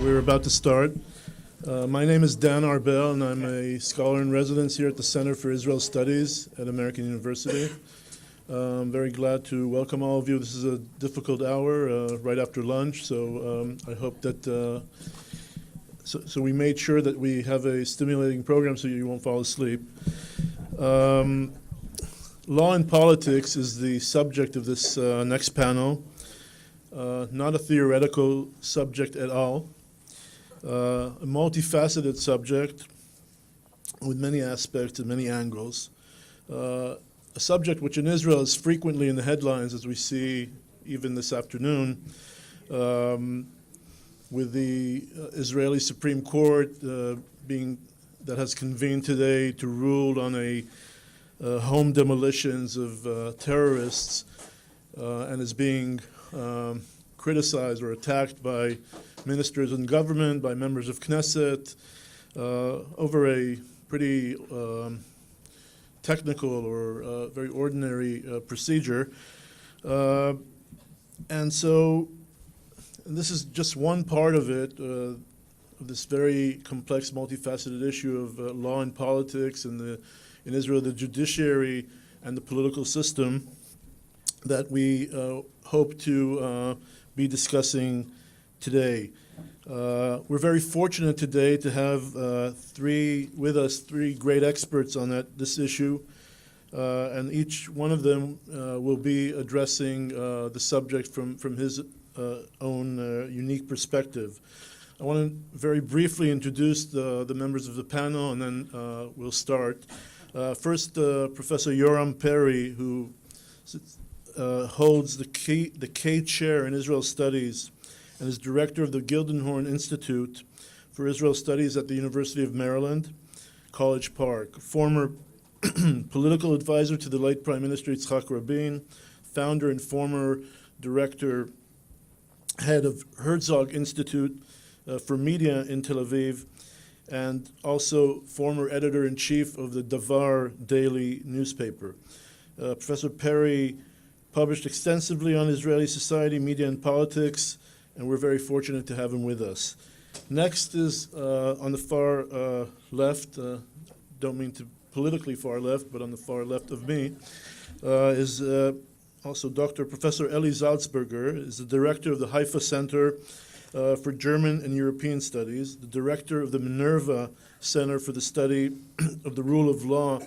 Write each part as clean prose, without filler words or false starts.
We're about to start. My name is Dan Arbel, and I'm a scholar in residence here at the Center for Israel Studies at American University. I'm very glad to welcome all of you. This is a difficult hour right after lunch, so I hope that so we made sure that we have a stimulating program so you won't fall asleep. Law and politics is the subject of this next panel. Not a theoretical subject at all. A multifaceted subject with many aspects and many angles. A subject which in Israel is frequently in the headlines, as we see even this afternoon, with the Israeli Supreme Court that has convened today to rule on home demolitions of terrorists and is being criticized or attacked by ministers in government, by members of Knesset, over a pretty technical or very ordinary procedure. And this is just one part of it, this very complex, multifaceted issue of law and politics and in Israel, the judiciary and the political system that we hope to be discussing today. We're very fortunate today to have three great experts on this issue, and each one of them will be addressing the subject from his own unique perspective. I want to very briefly introduce the members of the panel, and then we'll start. First, Professor Yoram Perry, who holds the K Chair in Israel Studies and is director of the Gildenhorn Institute for Israel Studies at the University of Maryland, College Park, former political advisor to the late Prime Minister Yitzhak Rabin, founder and former director, head of Herzog Institute for Media in Tel Aviv, and also former editor-in-chief of the Davar daily newspaper. Professor Perry published extensively on Israeli society, media, and politics, and we're very fortunate to have him with us. Next is on the far left, don't mean to politically far left, but on the far left of me, is also Professor Eli Salzberger, is the director of the Haifa Center for German and European Studies, the director of the Minerva Center for the Study of the Rule of Law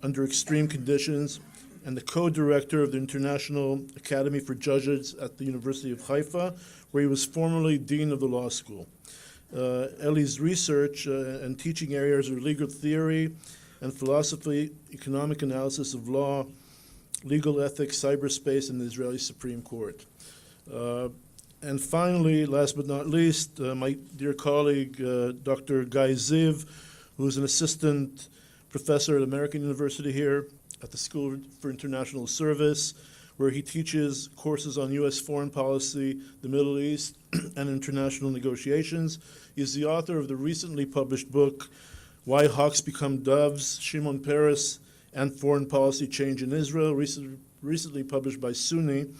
under Extreme Conditions, and the co-director of the International Academy for Judges at the University of Haifa, where he was formerly dean of the law school. Eli's research and teaching areas are legal theory and philosophy, economic analysis of law, legal ethics, cyberspace, and the Israeli Supreme Court. And finally, last but not least, my dear colleague, Dr. Guy Ziv, who is an assistant professor at American University here at the School for International Service, where he teaches courses on U.S. foreign policy, the Middle East, and international negotiations. He is the author of the recently published book, Why Hawks Become Doves, Shimon Peres and Foreign Policy Change in Israel, recently published by SUNY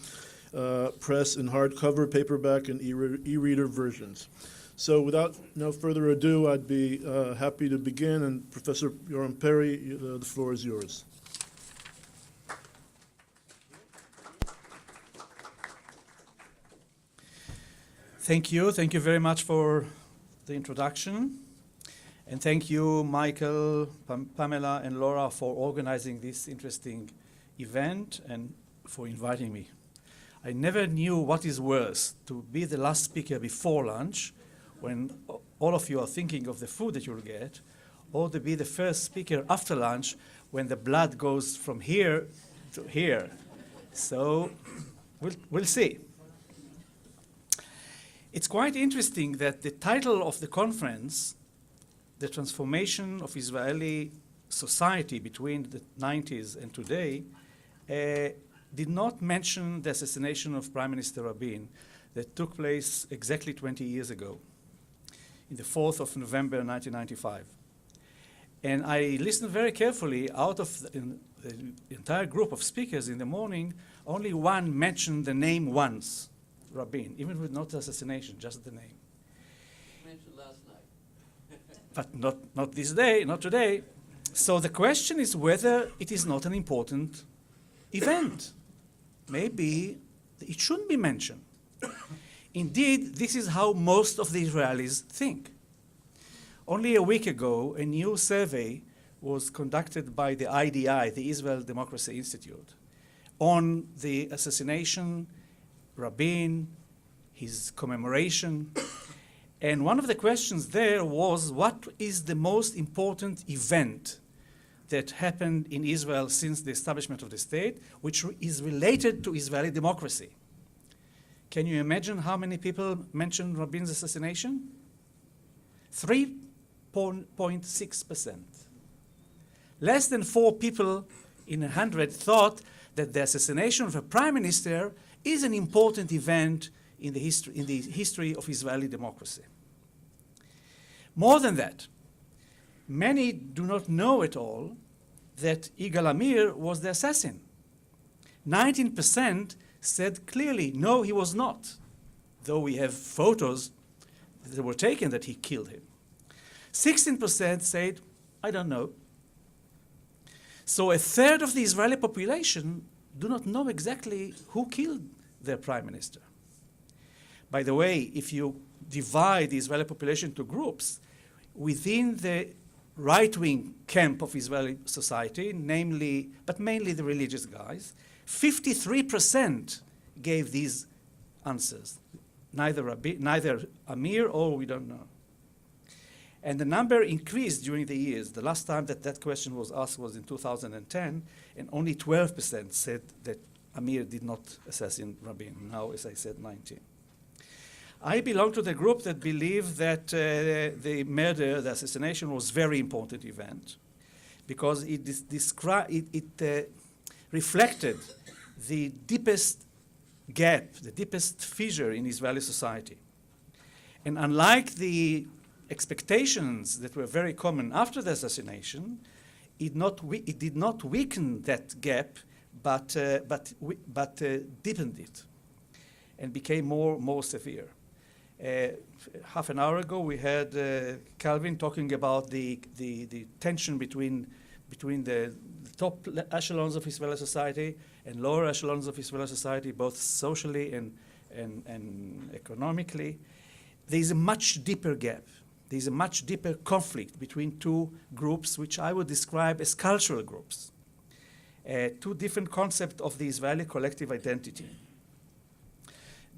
Press in hardcover, paperback, and e-reader versions. So without no further ado, I'd be happy to begin, and Professor Yoram Perry, the floor is yours. Thank you very much for the introduction. And thank you, Michael, Pamela, and Laura for organizing this interesting event and for inviting me. I never knew what is worse, to be the last speaker before lunch, when all of you are thinking of the food that you'll get, or to be the first speaker after lunch, when the blood goes from here to here. So we'll see. It's quite interesting that the title of the conference, The Transformation of Israeli Society Between the 90s and Today, did not mention the assassination of Prime Minister Rabin that took place exactly 20 years ago, in the 4th of November 1995. And I listened very carefully. Out of the entire group of speakers in the morning, only one mentioned the name once, Rabin, even with not assassination, just the name. mentioned last night. But not this day, not today. So the question is whether it is not an important event. Maybe it shouldn't be mentioned. Indeed, this is how most of the Israelis think. Only a week ago, a new survey was conducted by the IDI, the Israel Democracy Institute, on the assassination, Rabin, his commemoration. And one of the questions there was, what is the most important event that happened in Israel since the establishment of the state, which is related to Israeli democracy? Can you imagine how many people mentioned Rabin's assassination? 3.6%. Less than 4 people in 100 thought that the assassination of a prime minister is an important event in the history of Israeli democracy. More than that, many do not know at all that Yigal Amir was the assassin. 19% said clearly, no, he was not, though we have photos that were taken that he killed him. 16% said, I don't know. So a third of the Israeli population do not know exactly who killed their prime minister. By the way, if you divide the Israeli population into groups, within the right-wing camp of Israeli society, namely, but mainly the religious guys, 53% gave these answers. Neither Amir or we don't know. And the number increased during the years. The last time that question was asked was in 2010, and only 12% said that Amir did not assassinate Rabin. Now, as I said, 19. I belong to the group that believe that the murder, the assassination, was a very important event because it reflected the deepest gap, the deepest fissure in Israeli society. And unlike the expectations that were very common after the assassination, it did not weaken that gap, but deepened it and became more severe. Half an hour ago, we had Calvin talking about the tension between the top echelons of Israeli society and lower echelons of Israeli society, both socially and economically. There is a much deeper gap. There is a much deeper conflict between two groups, which I would describe as cultural groups. Two different concepts of the Israeli collective identity.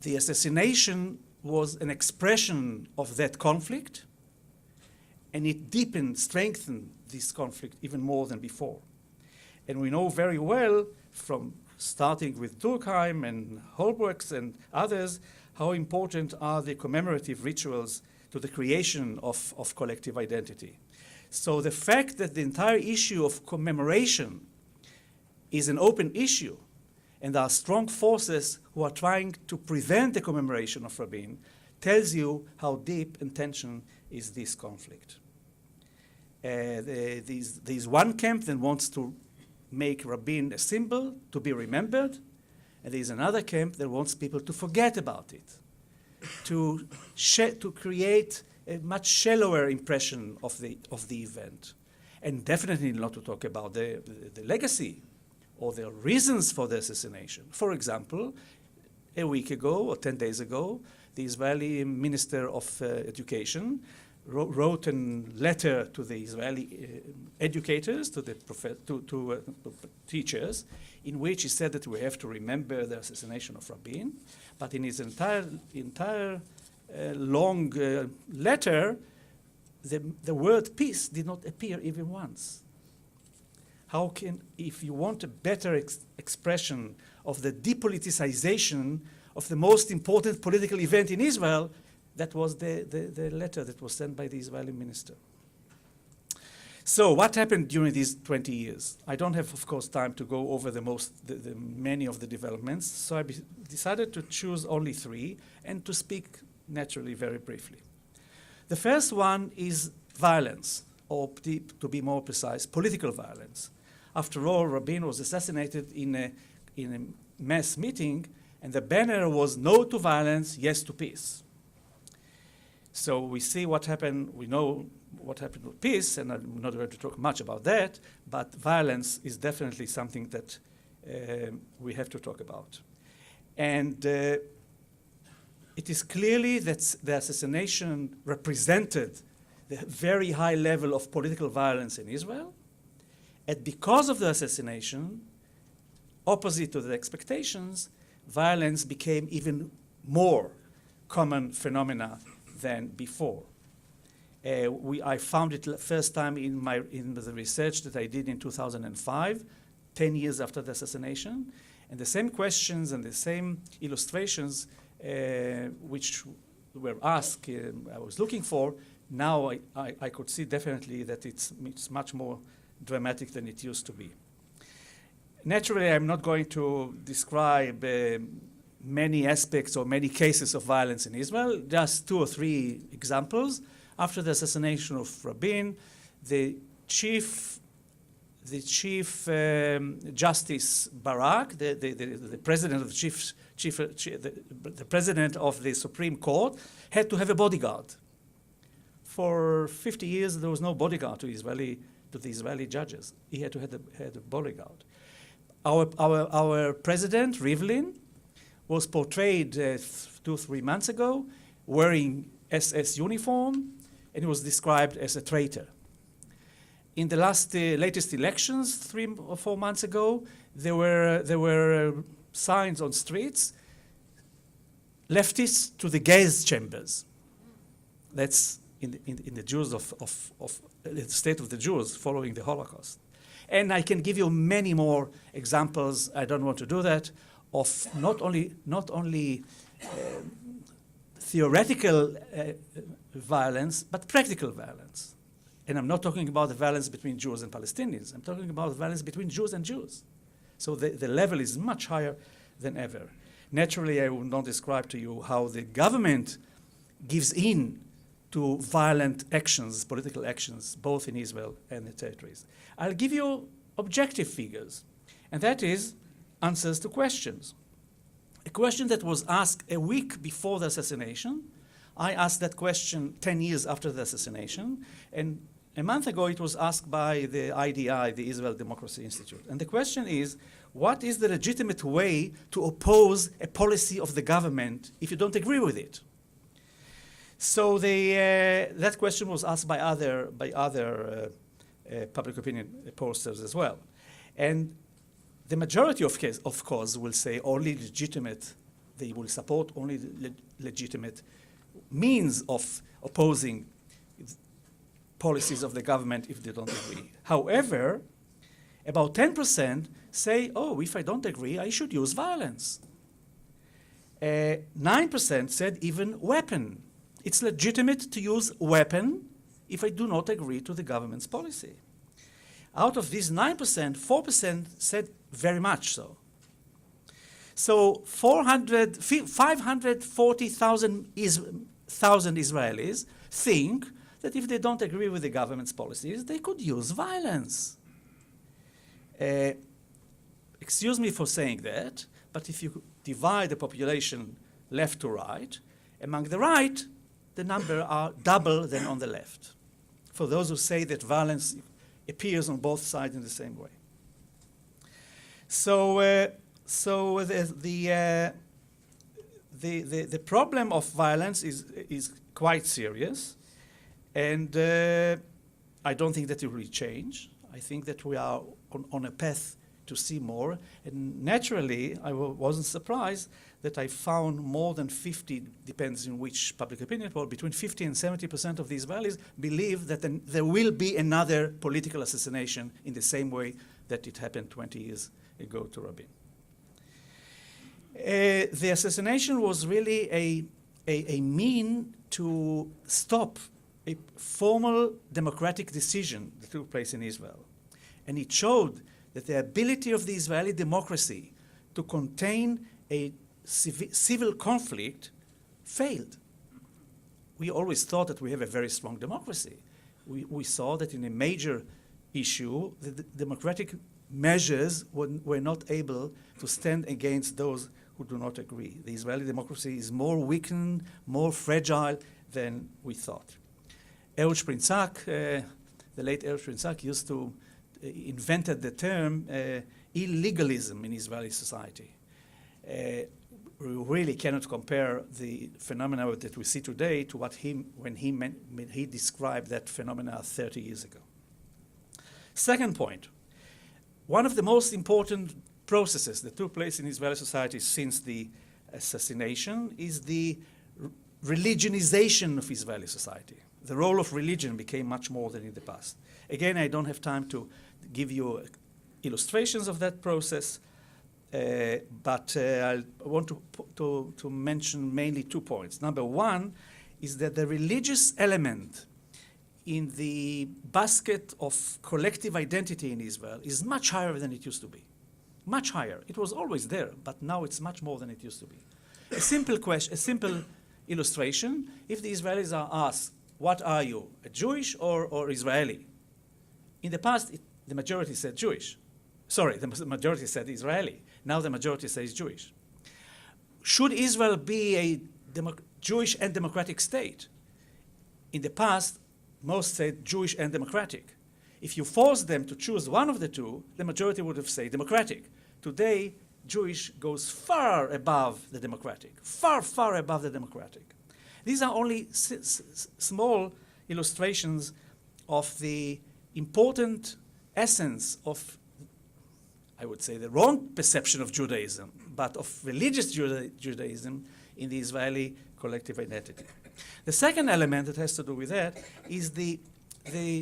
The assassination was an expression of that conflict, and it deepened, strengthened this conflict even more than before. And we know very well, from starting with Durkheim and Holbrook and others, how important are the commemorative rituals to the creation of collective identity. So the fact that the entire issue of commemoration is an open issue, and there are strong forces who are trying to prevent the commemoration of Rabin, tells you how deep and tension is this conflict. There's one camp that wants to make Rabin a symbol to be remembered, and there's another camp that wants people to forget about it, to create a much shallower impression of the event, and definitely not to talk about the legacy or the reasons for the assassination. For example, a week ago or 10 days ago, the Israeli Minister of Education wrote a letter to the Israeli educators, to the teachers, in which he said that we have to remember the assassination of Rabin. But in his entire long letter, the word peace did not appear even once. How can, if you want a better expression of the depoliticization of the most important political event in Israel, that was the letter that was sent by the Israeli minister. So what happened during these 20 years? I don't have, of course, time to go over the many of the developments, so I decided to choose only 3 and to speak naturally very briefly. The first one is violence, or to be more precise, political violence. After all, Rabin was assassinated in a mass meeting, and the banner was no to violence, yes to peace. So we see what happened, we know what happened with peace, and I'm not going to talk much about that, but violence is definitely something that we have to talk about. And it is clearly that the assassination represented the very high level of political violence in Israel, and because of the assassination, opposite to the expectations, violence became even more common phenomena than before. I found it first time in the research that I did in 2005, 10 years after the assassination, and the same questions and the same illustrations which were asked, I was looking for. Now I could see definitely that it's much more dramatic than it used to be. Naturally, I'm not going to describe many aspects or many cases of violence in Israel, just 2 or 3 examples. After the assassination of Rabin, the Chief Justice Barak, the president of the president of the Supreme Court, had to have a bodyguard. For 50 years, there was no bodyguard to the Israeli judges. He had to have a bodyguard. Our president, Rivlin, was portrayed 2 or 3 months ago wearing SS uniform, and he was described as a traitor. In the latest elections, 3 or 4 months ago, there were signs on streets, leftists to the gas chambers. That's in the Jews of the state of the Jews following the Holocaust. And I can give you many more examples. I don't want to do that, of not only theoretical violence, but practical violence. And I'm not talking about the violence between Jews and Palestinians. I'm talking about the violence between Jews and Jews. So the level is much higher than ever. Naturally, I will not describe to you how the government gives in to violent actions, political actions, both in Israel and the territories. I'll give you objective figures, and that is answers to questions. A question that was asked a week before the assassination, I asked that question 10 years after the assassination, and a month ago it was asked by the IDI, the Israel Democracy Institute. And the question is, what is the legitimate way to oppose a policy of the government if you don't agree with it? So that question was asked by other public opinion pollsters as well. And the majority of course will say only legitimate, they will support only legitimate means of opposing policies of the government if they don't agree. However, about 10% say, oh, if I don't agree, I should use violence. 9% said even weapon. It's legitimate to use weapon if I do not agree to the government's policy. Out of these 9%, 4% said very much so. So 540,000 Israelis think that if they don't agree with the government's policies, they could use violence. Excuse me for saying that, but if you divide the population left to right, among the right, the number are double than on the left, for those who say that violence appears on both sides in the same way. So, the problem of violence is quite serious, and I don't think that it will change. I think that we are on a path to see more, and naturally, I wasn't surprised that I found more than 50, depends on which public opinion poll, between 50 and 70% of the Israelis believe that there will be another political assassination in the same way that it happened 20 years ago to Rabin. The assassination was really a mean to stop a formal democratic decision that took place in Israel. And it showed that the ability of the Israeli democracy to contain a civil conflict failed. We always thought that we have a very strong democracy. We saw that in a major issue, the democratic measures were not able to stand against those who do not agree. The Israeli democracy is more weakened, more fragile than we thought. Ehud Sprinzak, the late Ehud Sprinzak, invented the term illegalism in Israeli society. We really cannot compare the phenomena that we see today to what when he described that phenomena 30 years ago. Second point, one of the most important processes that took place in Israeli society since the assassination is the religionization of Israeli society. The role of religion became much more than in the past. Again, I don't have time to give you illustrations of that process, but I want to mention mainly 2 points. Number one is that the religious element in the basket of collective identity in Israel is much higher than it used to be. Much higher. It was always there, but now it's much more than it used to be. A simple question, a simple illustration, if the Israelis are asked, what are you, a Jewish or Israeli? In the past, the majority said Jewish. Sorry, the majority said Israeli. Now the majority says Jewish. Should Israel be a Jewish and democratic state? In the past, most said Jewish and democratic. If you force them to choose one of the two, the majority would have said democratic. Today, Jewish goes far above the democratic, far, far above the democratic. These are only small illustrations of the important essence of, I would say, the wrong perception of Judaism, but of religious Judaism in the Israeli collective identity. The second element that has to do with that is the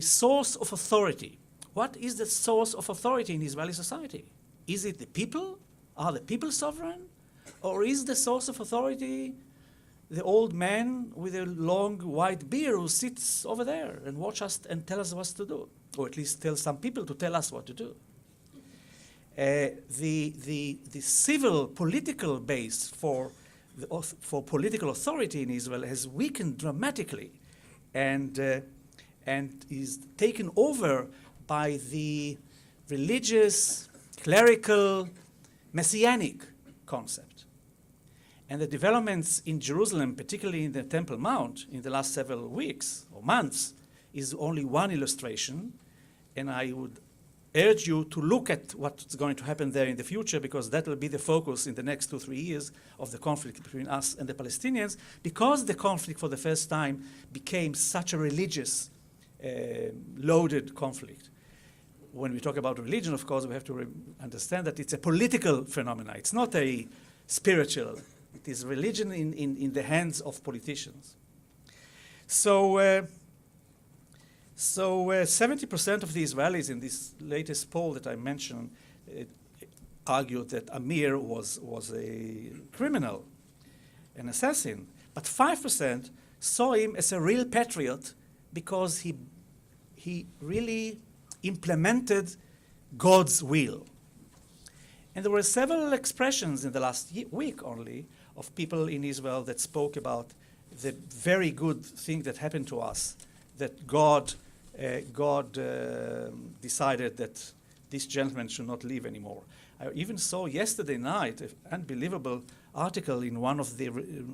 source of authority. What is the source of authority in Israeli society? Is it the people? Are the people sovereign? Or is the source of authority the old man with a long white beard who sits over there and watch us and tell us what to do, or at least tell some people to tell us what to do? The civil political base for political authority in Israel has weakened dramatically, and is taken over by the religious, clerical, messianic concept. And the developments in Jerusalem, particularly in the Temple Mount, in the last several weeks or months, is only one illustration. And I would urge you to look at what's going to happen there in the future, because that will be the focus in the next 2-3 years of the conflict between us and the Palestinians, because the conflict for the first time became such a religious, loaded conflict. When we talk about religion, of course, we have to understand that it's a political phenomenon. It's not a spiritual. It is religion in the hands of politicians. So 70% of the Israelis in this latest poll that I mentioned argued that Amir was a criminal, an assassin. But 5% saw him as a real patriot because he really implemented God's will. And there were several expressions in the last week only of people in Israel that spoke about the very good thing that happened to us, that God decided that this gentleman should not live anymore. I even saw yesterday night an unbelievable article in one of the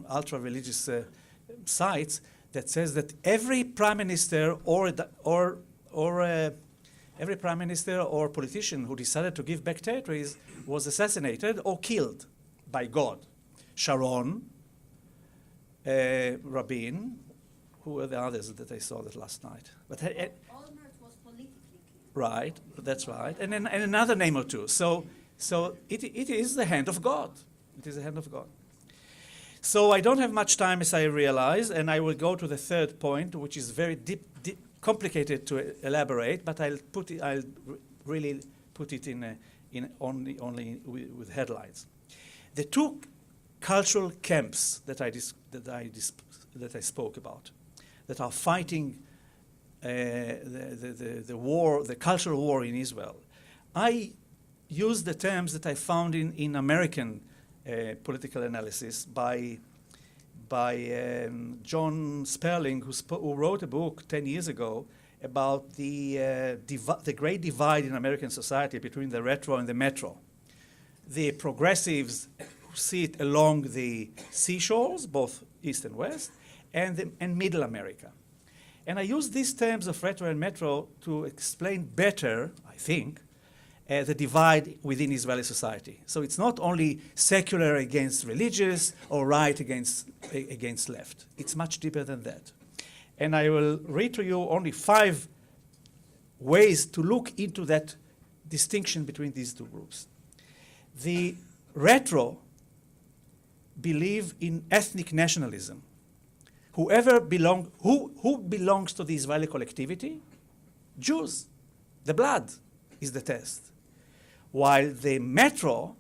ultra-religious sites that says that every prime minister every prime minister or politician who decided to give back territories was assassinated or killed by God. Sharon, Rabin, who were the others that I saw that last night? But Olmert was politically killed. Right, that's right, and another name or two. So it is the hand of God. It is the hand of God. So I don't have much time, as I realize, and I will go to the third point, which is very deep, complicated to elaborate, but I'll really put it in only with headlines. The two cultural camps that I spoke about, that are fighting the war, the cultural war in Israel. I use the terms that I found in American political analysis by John Sperling, who wrote a book 10 years ago about the great divide in American society between the retro and the metro. The progressives who see it along the seashores, both east and west, and Middle America. And I use these terms of retro and metro to explain better, I think, the divide within Israeli society. So it's not only secular against religious or right against left. It's much deeper than that. And I will read to you only 5 ways to look into that distinction between these two groups. The retro believe in ethnic nationalism. Who belongs to the Israeli collectivity? Jews. The blood is the test. While the metro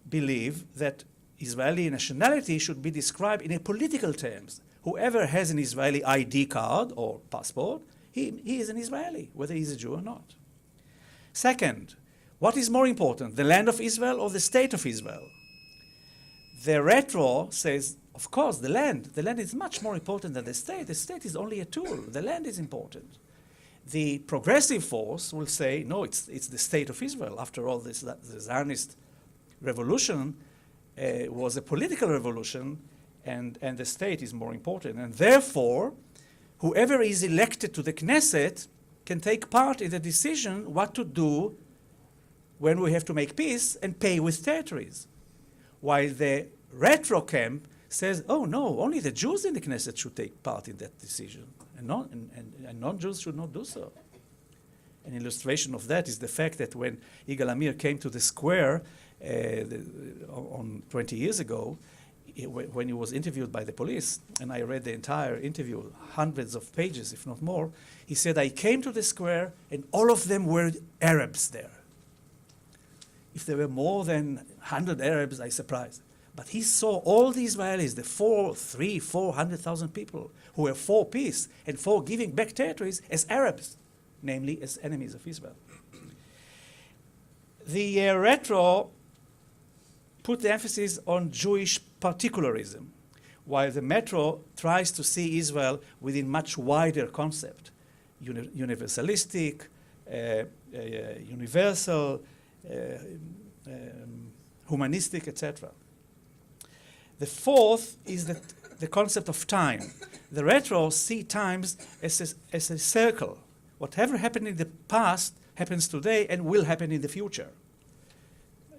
believe that Israeli nationality should be described in a political terms. Whoever has an Israeli ID card or passport, he is an Israeli, whether he's a Jew or not. Second, what is more important, the land of Israel or the state of Israel? The retro says, of course, the land. The land is much more important than the state. The state is only a tool. The land is important. The progressive force will say, no, it's the state of Israel. After all, the Zionist revolution was a political revolution, and the state is more important. And therefore, whoever is elected to the Knesset can take part in the decision what to do when we have to make peace and pay with territories. While the retro camp says, oh no, only the Jews in the Knesset should take part in that decision, and non-Jews should not do so. An illustration of that is the fact that when Yigal Amir came to the square on 20 years ago, when he was interviewed by the police, and I read the entire interview, hundreds of pages, if not more, he said, I came to the square and all of them were Arabs there. If there were more than 100 Arabs, I surprised. But he saw all the Israelis, the 400,000 people who were for peace and for giving back territories as Arabs, namely as enemies of Israel. The retro put the emphasis on Jewish particularism, while the metro tries to see Israel within much wider concept, universalistic, universal, humanistic, etc. The fourth is the concept of time. The retro see times as a circle. Whatever happened in the past happens today and will happen in the future.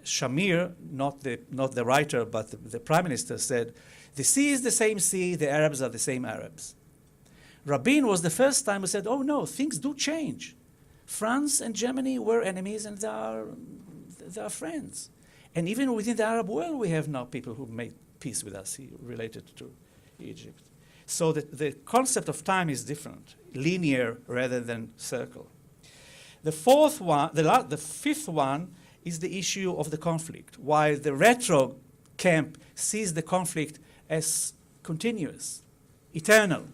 Shamir, not the writer, but the prime minister said, the sea is the same sea, the Arabs are the same Arabs. Rabin was the first time who said, oh no, things do change. France and Germany were enemies and they are friends. And even within the Arab world, we have now people who made peace with us related to Egypt. So the concept of time is different, linear rather than circle. The fifth one is the issue of the conflict. While the retro camp sees the conflict as continuous, eternal.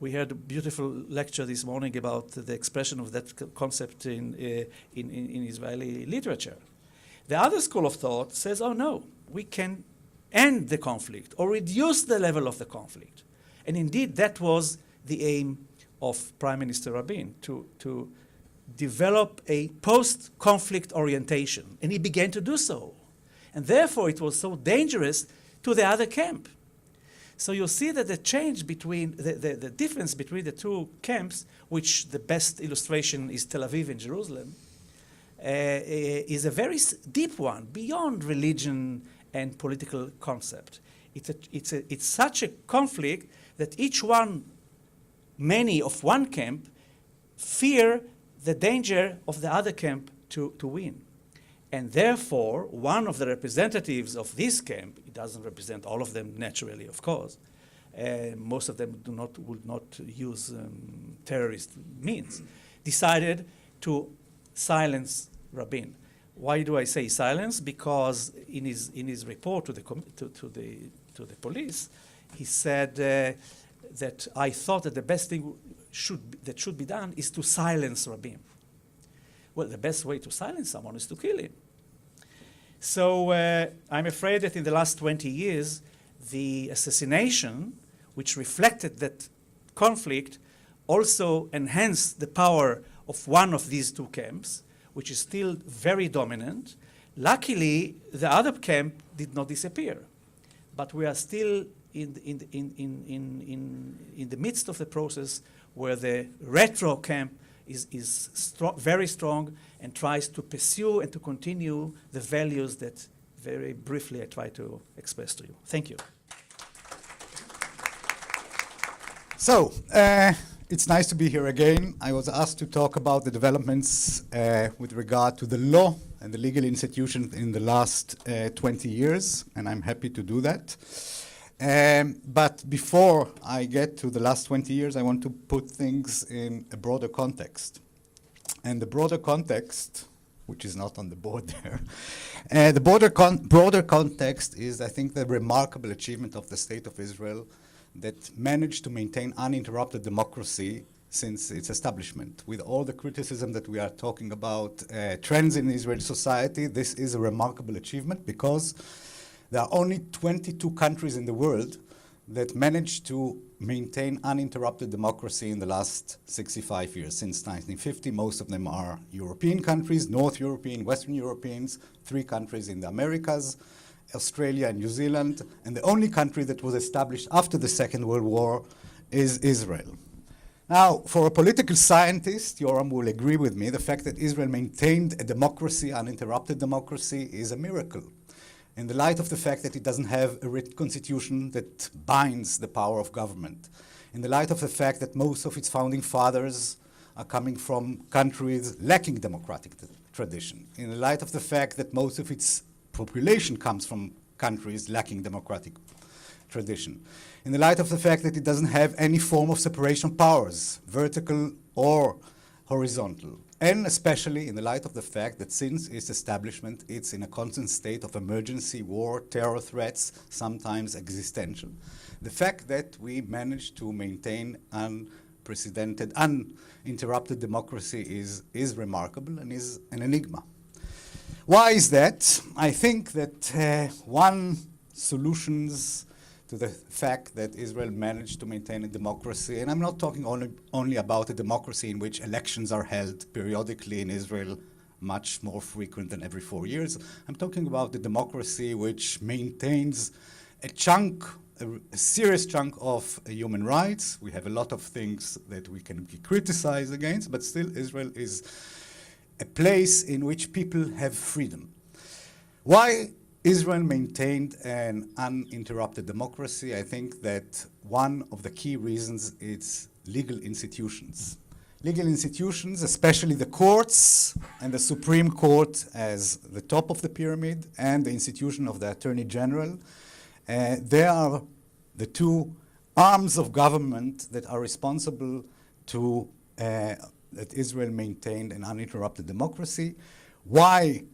We heard a beautiful lecture this morning about the expression of that concept in Israeli literature. The other school of thought says, oh no, we can end the conflict or reduce the level of the conflict. And indeed, that was the aim of Prime Minister Rabin, to develop a post-conflict orientation. And he began to do so. And therefore, it was so dangerous to the other camp. So you'll see that the change between, the difference between the two camps, which the best illustration is Tel Aviv and Jerusalem, is a very deep one, beyond religion and political concept. It's such a conflict that many of one camp fear the danger of the other camp to win. And therefore, one of the representatives of this camp, it doesn't represent all of them naturally, of course, most of them would not use terrorist means, decided to silence Rabin. Why do I say silence? Because in his report to the police, he said that I thought that the best thing that should be done is to silence Rabin. Well, the best way to silence someone is to kill him. So I'm afraid that in the last 20 years, the assassination, which reflected that conflict, also enhanced the power of one of these two camps, which is still very dominant. Luckily, the other camp did not disappear. But we are still in the midst of the process where the retro camp is very strong and tries to pursue and to continue the values that very briefly I try to express to you. Thank you. So, it's nice to be here again. I was asked to talk about the developments with regard to the law and the legal institutions in the last 20 years, and I'm happy to do that. But before I get to the last 20 years, I want to put things in a broader context. And the broader context, which is not on the board there, the broader context is, I think, the remarkable achievement of the State of Israel that managed to maintain uninterrupted democracy since its establishment. With all the criticism that we are talking about, trends in Israeli society, this is a remarkable achievement because there are only 22 countries in the world that managed to maintain uninterrupted democracy in the last 65 years, since 1950. Most of them are European countries, North European, Western Europeans, 3 countries in the Americas, Australia and New Zealand, and the only country that was established after the Second World War is Israel. Now, for a political scientist, Yoram will agree with me, the fact that Israel maintained a democracy, uninterrupted democracy, is a miracle. In the light of the fact that it doesn't have a written constitution that binds the power of government, in the light of the fact that most of its founding fathers are coming from countries lacking democratic tradition, in the light of the fact that most of its population comes from countries lacking democratic tradition, in the light of the fact that it doesn't have any form of separation of powers, vertical or horizontal, and especially in the light of the fact that since its establishment, it's in a constant state of emergency, war, terror threats, sometimes existential. The fact that we managed to maintain unprecedented, uninterrupted democracy is remarkable and is an enigma. Why is that? I think that one solutions to the fact that Israel managed to maintain a democracy, and I'm not talking only about a democracy in which elections are held periodically in Israel, much more frequent than every 4 years. I'm talking about the democracy which maintains a serious chunk of human rights. We have a lot of things that we can be criticized against, but still Israel is a place in which people have freedom. Why Israel maintained an uninterrupted democracy? I think that one of the key reasons is legal institutions. Legal institutions, especially the courts and the Supreme Court as the top of the pyramid, and the institution of the Attorney General, they are the 2 arms of government that are responsible to that Israel maintained an uninterrupted democracy. Why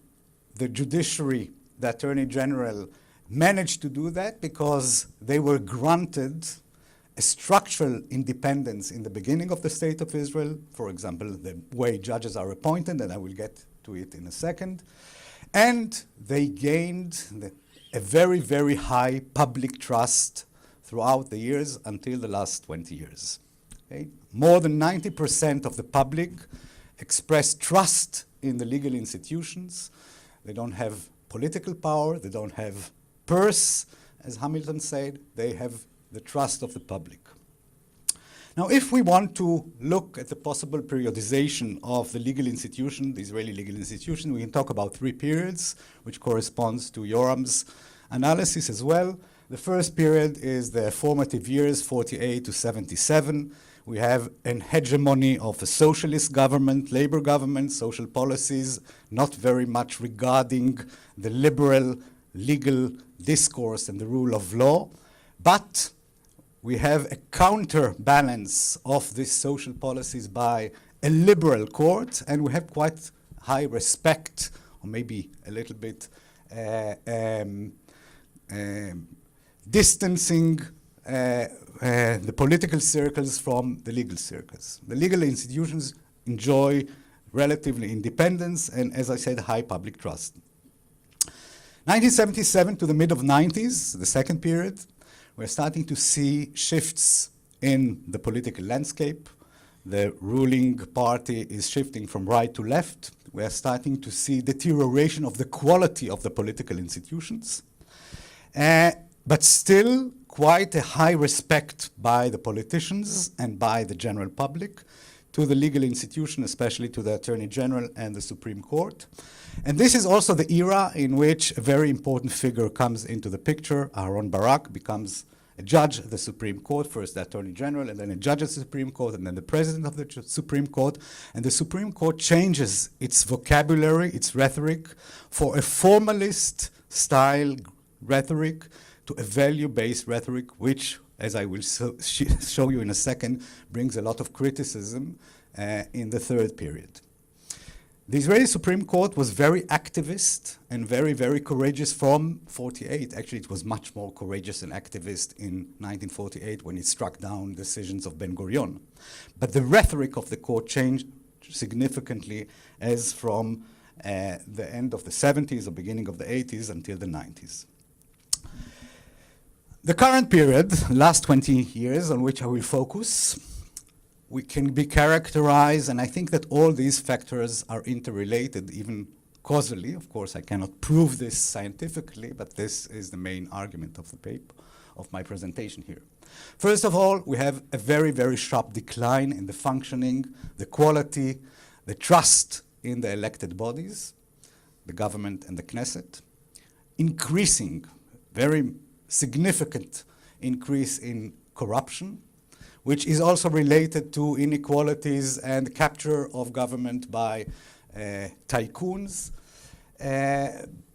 the judiciary, the Attorney General, managed to do that? Because they were granted a structural independence in the beginning of the State of Israel, for example, the way judges are appointed, and I will get to it in a second. And they gained a very, very high public trust throughout the years until the last 20 years. Okay? More than 90% of the public express trust in the legal institutions. They don't have political power, they don't have purse, as Hamilton said, they have the trust of the public. Now, if we want to look at the possible periodization of the legal institution, the Israeli legal institution, we can talk about 3 periods, which corresponds to Yoram's analysis as well. The first period is the formative years, 48 to 77. We have an hegemony of a socialist government, labor government, social policies, not very much regarding the liberal legal discourse and the rule of law. But we have a counterbalance of these social policies by a liberal court, and we have quite high respect, or maybe a little bit distancing the political circles from the legal circles. The legal institutions enjoy relatively independence and, as I said, high public trust. 1977 to the mid of 90s, the second period, we're starting to see shifts in the political landscape. The ruling party is shifting from right to left. We're starting to see deterioration of the quality of the political institutions. But still, quite a high respect by the politicians and by the general public to the legal institution, especially to the Attorney General and the Supreme Court. And this is also the era in which a very important figure comes into the picture. Aaron Barak becomes a judge of the Supreme Court, first the Attorney General, and then a judge of the Supreme Court, and then the President of the Supreme Court. And the Supreme Court changes its vocabulary, its rhetoric, for a formalist style rhetoric to a value-based rhetoric, which, as I will show you in a second, brings a lot of criticism in the third period. The Israeli Supreme Court was very activist and very, very courageous from 48. Actually, it was much more courageous and activist in 1948 when it struck down decisions of Ben-Gurion. But the rhetoric of the court changed significantly as from the end of the 70s or beginning of the 80s until the 90s. The current period, last 20 years, on which I will focus, we can be characterized, and I think that all these factors are interrelated, even causally. Of course, I cannot prove this scientifically, but this is the main argument of the paper, of my presentation here. First of all, we have a very, very sharp decline in the functioning, the quality, the trust in the elected bodies, the government and the Knesset, increasing, very significant increase in corruption, which is also related to inequalities and capture of government by tycoons.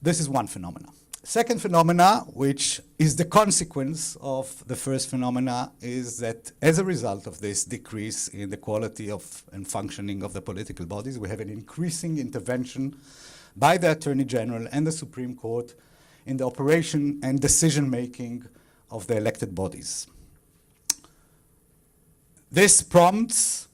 This is one phenomena. Second phenomena, which is the consequence of the first phenomena, is that as a result of this decrease in the quality of and functioning of the political bodies, we have an increasing intervention by the Attorney General and the Supreme Court in the operation and decision-making of the elected bodies. This prompts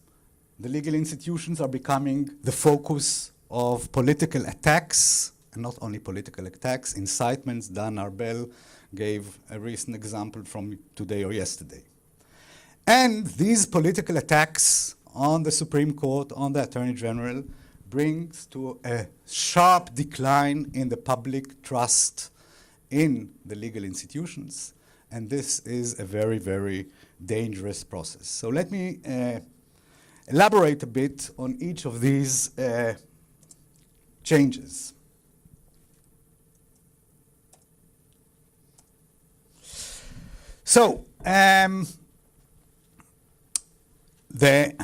the legal institutions are becoming the focus of political attacks, and not only political attacks, incitements. Dan Arbel gave a recent example from today or yesterday. And these political attacks on the Supreme Court, on the Attorney General, brings to a sharp decline in the public trust in the legal institutions. And this is a very, very dangerous process. So let me elaborate a bit on each of these changes. So the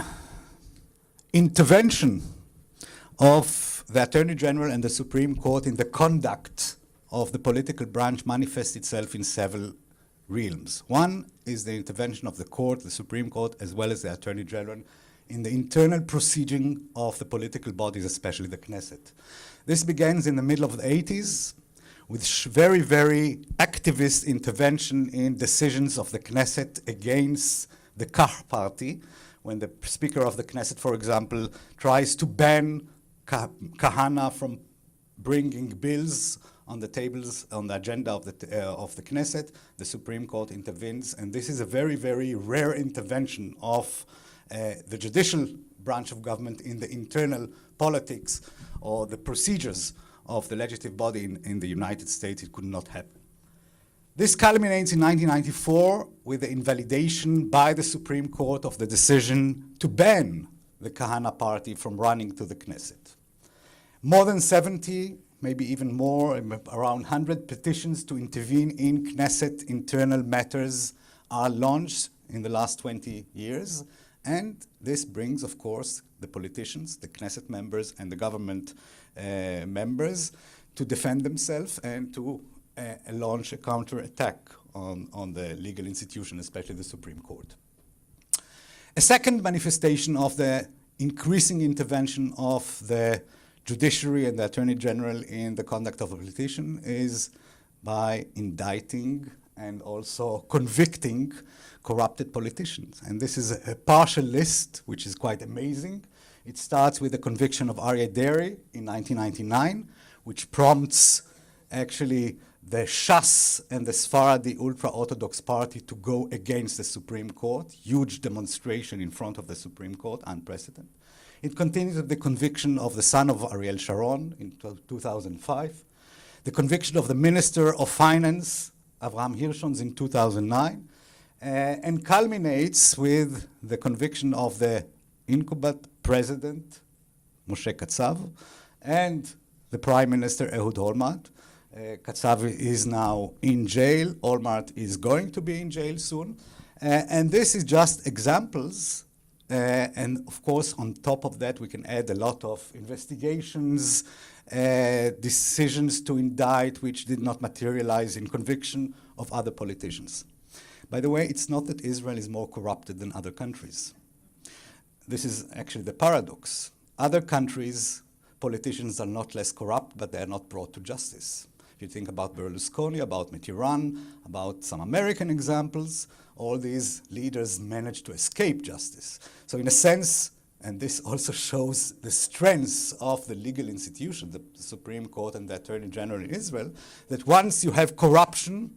intervention of the Attorney General and the Supreme Court in the conduct of the political branch manifests itself in several realms. One is the intervention of the court, the Supreme Court, as well as the Attorney General, in the internal proceeding of the political bodies, especially the Knesset. This begins in the middle of the 80s with very, very activist intervention in decisions of the Knesset against the Kah party, when the Speaker of the Knesset, for example, tries to ban Kahana from bringing bills on the tables, on the agenda of the Knesset. The Supreme Court intervenes, and this is a very, very rare intervention of the judicial branch of government in the internal politics or the procedures of the legislative body in the United States. It could not happen. This culminates in 1994 with the invalidation by the Supreme Court of the decision to ban the Kahana party from running to the Knesset. More than 70, maybe even more, around 100 petitions to intervene in Knesset internal matters are launched in the last 20 years. And this brings, of course, the politicians, the Knesset members, and the government members to defend themselves and to launch a counterattack on the legal institution, especially the Supreme Court. A second manifestation of the increasing intervention of the judiciary and the Attorney General in the conduct of a politician is by indicting and also convicting corrupted politicians. And this is a partial list, which is quite amazing. It starts with the conviction of Aryeh Deri in 1999, which prompts actually the Shas and the Sephardi ultra-Orthodox party to go against the Supreme Court. Huge demonstration in front of the Supreme Court, unprecedented. It continues with the conviction of the son of Ariel Sharon in 2005, the conviction of the Minister of Finance Avraham Hirschon's in 2009, and culminates with the conviction of the incumbent president, Moshe Katsav, and the Prime Minister, Ehud Olmert. Katsav is now in jail. Olmert is going to be in jail soon. And this is just examples. And of course, on top of that, we can add a lot of investigations, decisions to indict, which did not materialize in conviction of other politicians. By the way, it's not that Israel is more corrupted than other countries. This is actually the paradox. Other countries, politicians are not less corrupt, but they are not brought to justice. If you think about Berlusconi, about Mitterrand, about some American examples, all these leaders managed to escape justice. So in a sense, and this also shows the strengths of the legal institution, the Supreme Court and the Attorney General in Israel, that once you have corruption,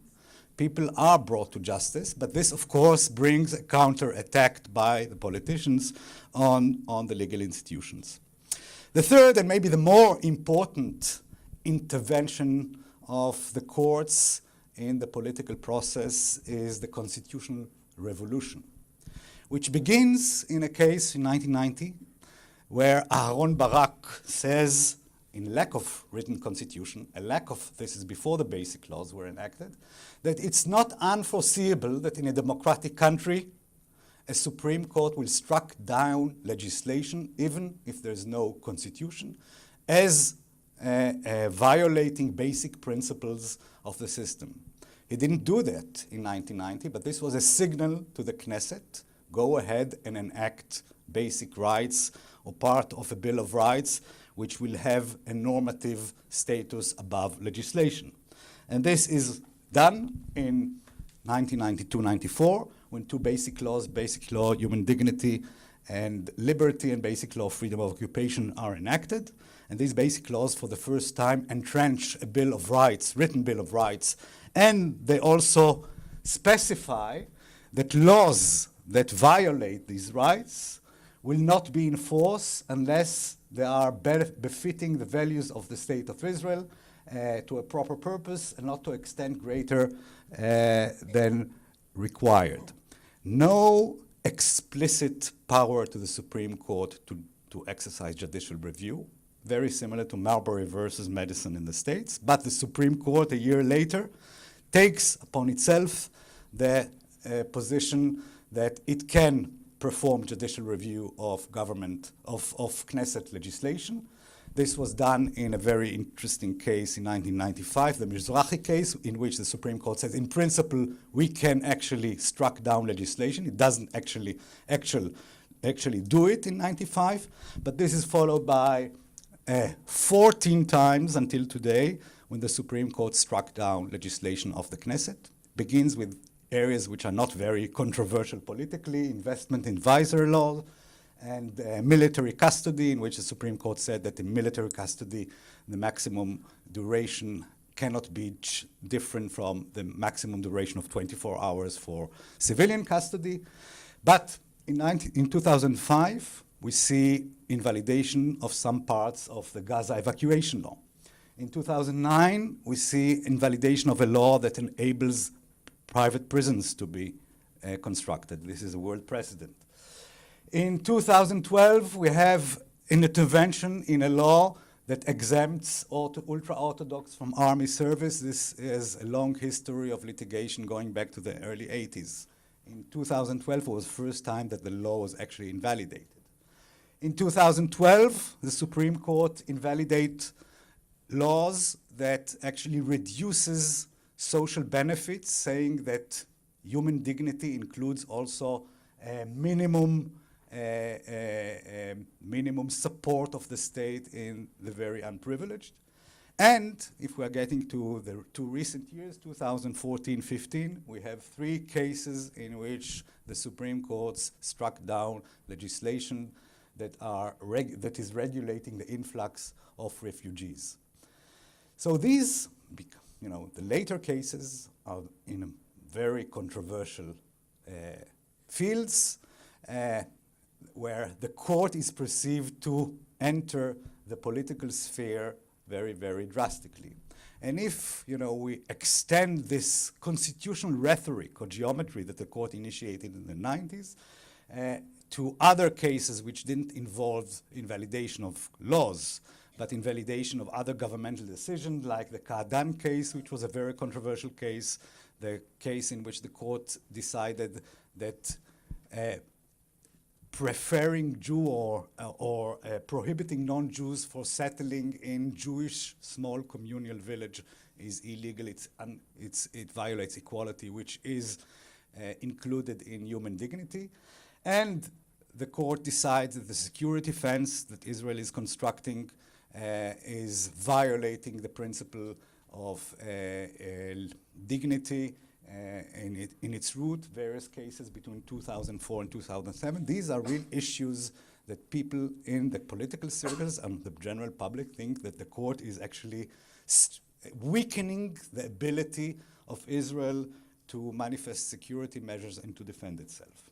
people are brought to justice, but this, of course, brings a counter-attack by the politicians on the legal institutions. The third, and maybe the more important intervention of the courts in the political process, is the constitutional revolution, which begins in a case in 1990 where Aharon Barak says, in lack of written constitution, this is before the basic laws were enacted, that it's not unforeseeable that in a democratic country a Supreme Court will strike down legislation, even if there's no constitution, as violating basic principles of the system. He didn't do that in 1990, but this was a signal to the Knesset, go ahead and enact basic rights or part of a Bill of Rights, which will have a normative status above legislation. And this is done in 1992-94, when two basic laws, Basic Law, Human Dignity and Liberty, and Basic Law, Freedom of Occupation, are enacted. And these basic laws, for the first time, entrench a Bill of Rights, written Bill of Rights. And they also specify that laws that violate these rights will not be enforced unless they are befitting the values of the State of Israel to a proper purpose and not to extent greater than required. No explicit power to the Supreme Court to exercise judicial review, very similar to Marbury versus Madison in the States, but the Supreme Court a year later takes upon itself the position that it can perform judicial review of government, of Knesset legislation. This was done in a very interesting case in 1995, the Mizrahi case, in which the Supreme Court says, in principle, we can actually strike down legislation. It doesn't actually do it in 95, but this is followed by 14 times until today, when the Supreme Court struck down legislation of the Knesset. Begins with areas which are not very controversial politically, investment advisor law, and military custody, in which the Supreme Court said that in military custody, the maximum duration cannot be different from the maximum duration of 24 hours for civilian custody. But in 2005, we see invalidation of some parts of the Gaza evacuation law. In 2009, we see invalidation of a law that enables private prisons to be constructed. This is a world precedent. In 2012, we have an intervention in a law that exempts ultra-Orthodox from army service. This is a long history of litigation going back to the early 80s. In 2012, it was the first time that the law was actually invalidated. In 2012, the Supreme Court invalidated laws that actually reduces social benefits, saying that human dignity includes also minimum support of the state in the very unprivileged. And if we are getting to the two recent years, 2014-15, we have 3 cases in which the Supreme Court struck down legislation that is regulating the influx of refugees. So these, the later cases are in very controversial fields where the court is perceived to enter the political sphere very, very drastically. And if, you know, we extend this constitutional rhetoric or geometry that the court initiated in the 90s to other cases which didn't involve invalidation of laws, but invalidation of other governmental decisions, like the Kaadan case, which was a very controversial case, the case in which the court decided that preferring Jew or prohibiting non-Jews for settling in Jewish small communal village is illegal. It violates equality, which is included in human dignity. And the court decides that the security fence that Israel is constructing is violating the principle of dignity in its root, various cases between 2004 and 2007. These are real issues that people in the political circles and the general public think that the court is actually weakening the ability of Israel to manifest security measures and to defend itself.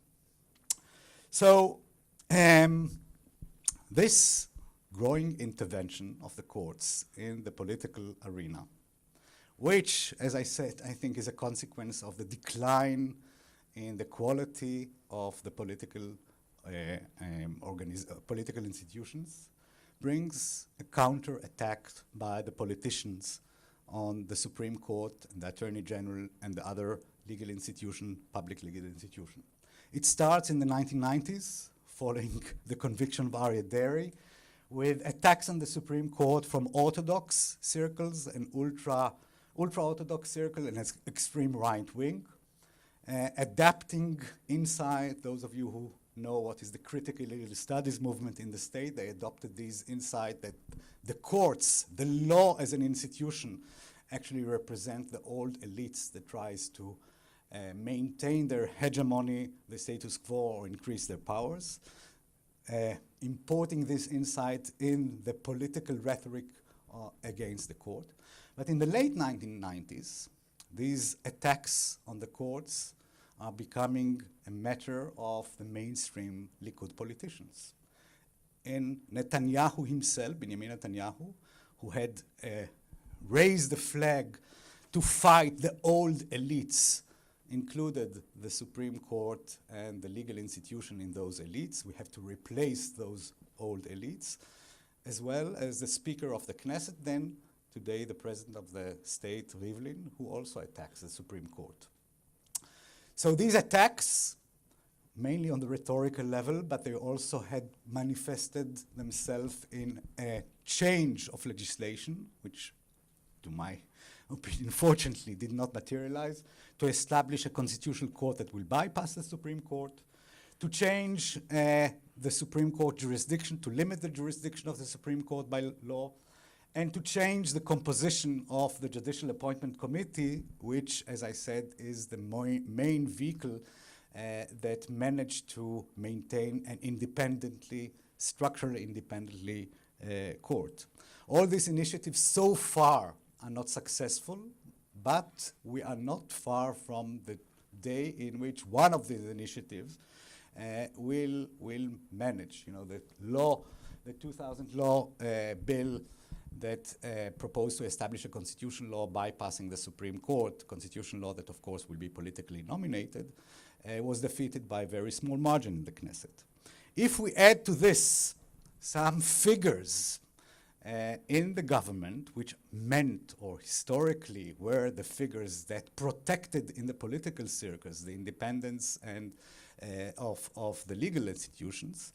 So this growing intervention of the courts in the political arena, which, as I said, I think is a consequence of the decline in the quality of the political institutions, brings a counter-attack by the politicians on the Supreme Court and the Attorney General and the other legal institution, public legal institution. It starts in the 1990s, following the conviction of Aryeh Deri, with attacks on the Supreme Court from orthodox circles and ultra-orthodox circle and extreme right wing, adapting inside, those of you who know what is the critical legal studies movement in the state, they adopted these insight that the courts, the law as an institution, actually represent the old elites that tries to maintain their hegemony, the status quo, or increase their powers. Importing this insight in the political rhetoric against the court. But in the late 1990s, these attacks on the courts are becoming a matter of the mainstream Likud politicians. And Netanyahu himself, Benjamin Netanyahu, who had raised the flag to fight the old elites, included the Supreme Court and the legal institution in those elites. We have to replace those old elites, as well as the Speaker of the Knesset, then today the President of the state, Rivlin, who also attacks the Supreme Court. So these attacks, mainly on the rhetorical level, but they also had manifested themselves in a change of legislation, which, to my opinion, fortunately did not materialize, to establish a constitutional court that will bypass the Supreme Court, to change the Supreme Court jurisdiction, to limit the jurisdiction of the Supreme Court by law, and to change the composition of the Judicial Appointment Committee, which, as I said, is the main vehicle that managed to maintain an independently, structurally independently court. All these initiatives so far are not successful, but we are not far from the day in which one of these initiatives will manage. You know, the 2000 law bill that proposed to establish a constitutional law bypassing the Supreme Court, constitutional law that of course will be politically nominated, was defeated by a very small margin in the Knesset. If we add to this some figures in the government, which meant or historically were the figures that protected in the political circles the independence and of the legal institutions,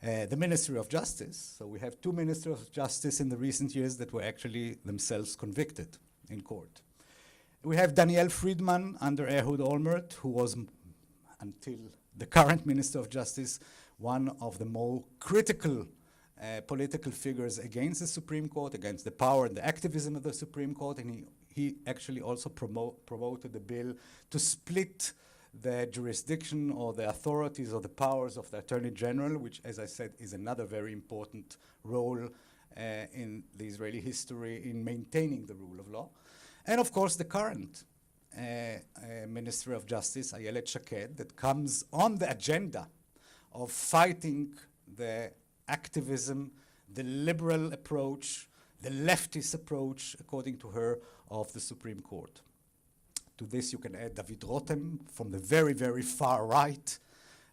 the Ministry of Justice. So we have two Ministers of Justice in the recent years that were actually themselves convicted in court. We have Daniel Friedman under Ehud Olmert, who was, until the current Minister of Justice, one of the more critical political figures against the Supreme Court, against the power and the activism of the Supreme Court, and he actually also promoted the bill to split the jurisdiction or the authorities or the powers of the Attorney General, which, as I said, is another very important role in the Israeli history in maintaining the rule of law. And of course, the current Ministry of Justice, Ayelet Shaked, that comes on the agenda of fighting the activism, the liberal approach, the leftist approach, according to her, of the Supreme Court. To this, you can add David Rotem from the very, very far right,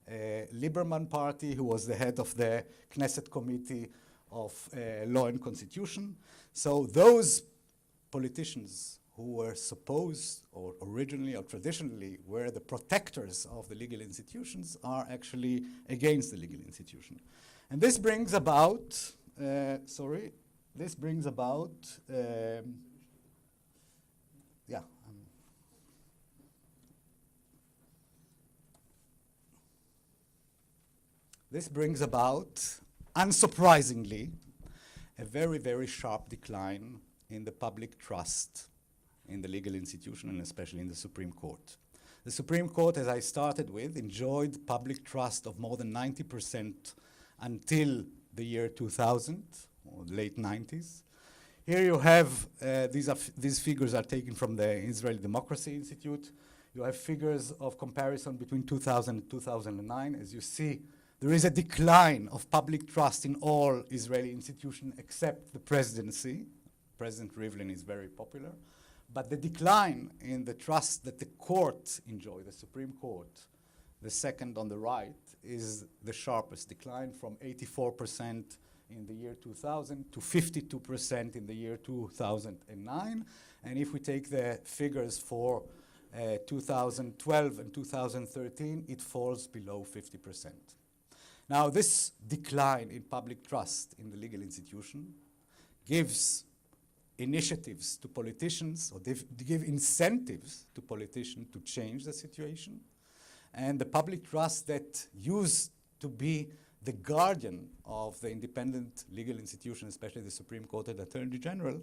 Lieberman party, who was the head of the Knesset Committee of Law and Constitution. So those politicians who were supposed, or originally or traditionally, were the protectors of the legal institutions are actually against the legal institution. And this brings about, this brings about unsurprisingly, a very, very sharp decline in the public trust in the legal institution, and especially in the Supreme Court. The Supreme Court, as I started with, enjoyed public trust of more than 90% until the year 2000, or late 90s. Here you have, these figures are taken from the Israeli Democracy Institute. You have figures of comparison between 2000 and 2009. As you see, there is a decline of public trust in all Israeli institutions except the presidency. President Rivlin is very popular. But the decline in the trust that the court enjoyed, the Supreme Court, the second on the right, is the sharpest decline from 84% in the year 2000 to 52% in the year 2009. And if we take the figures for 2012 and 2013, it falls below 50%. Now, this decline in public trust in the legal institution gives initiatives to politicians, or give incentives to politicians to change the situation. And the public trust that used to be the guardian of the independent legal institution, especially the Supreme Court and the Attorney General,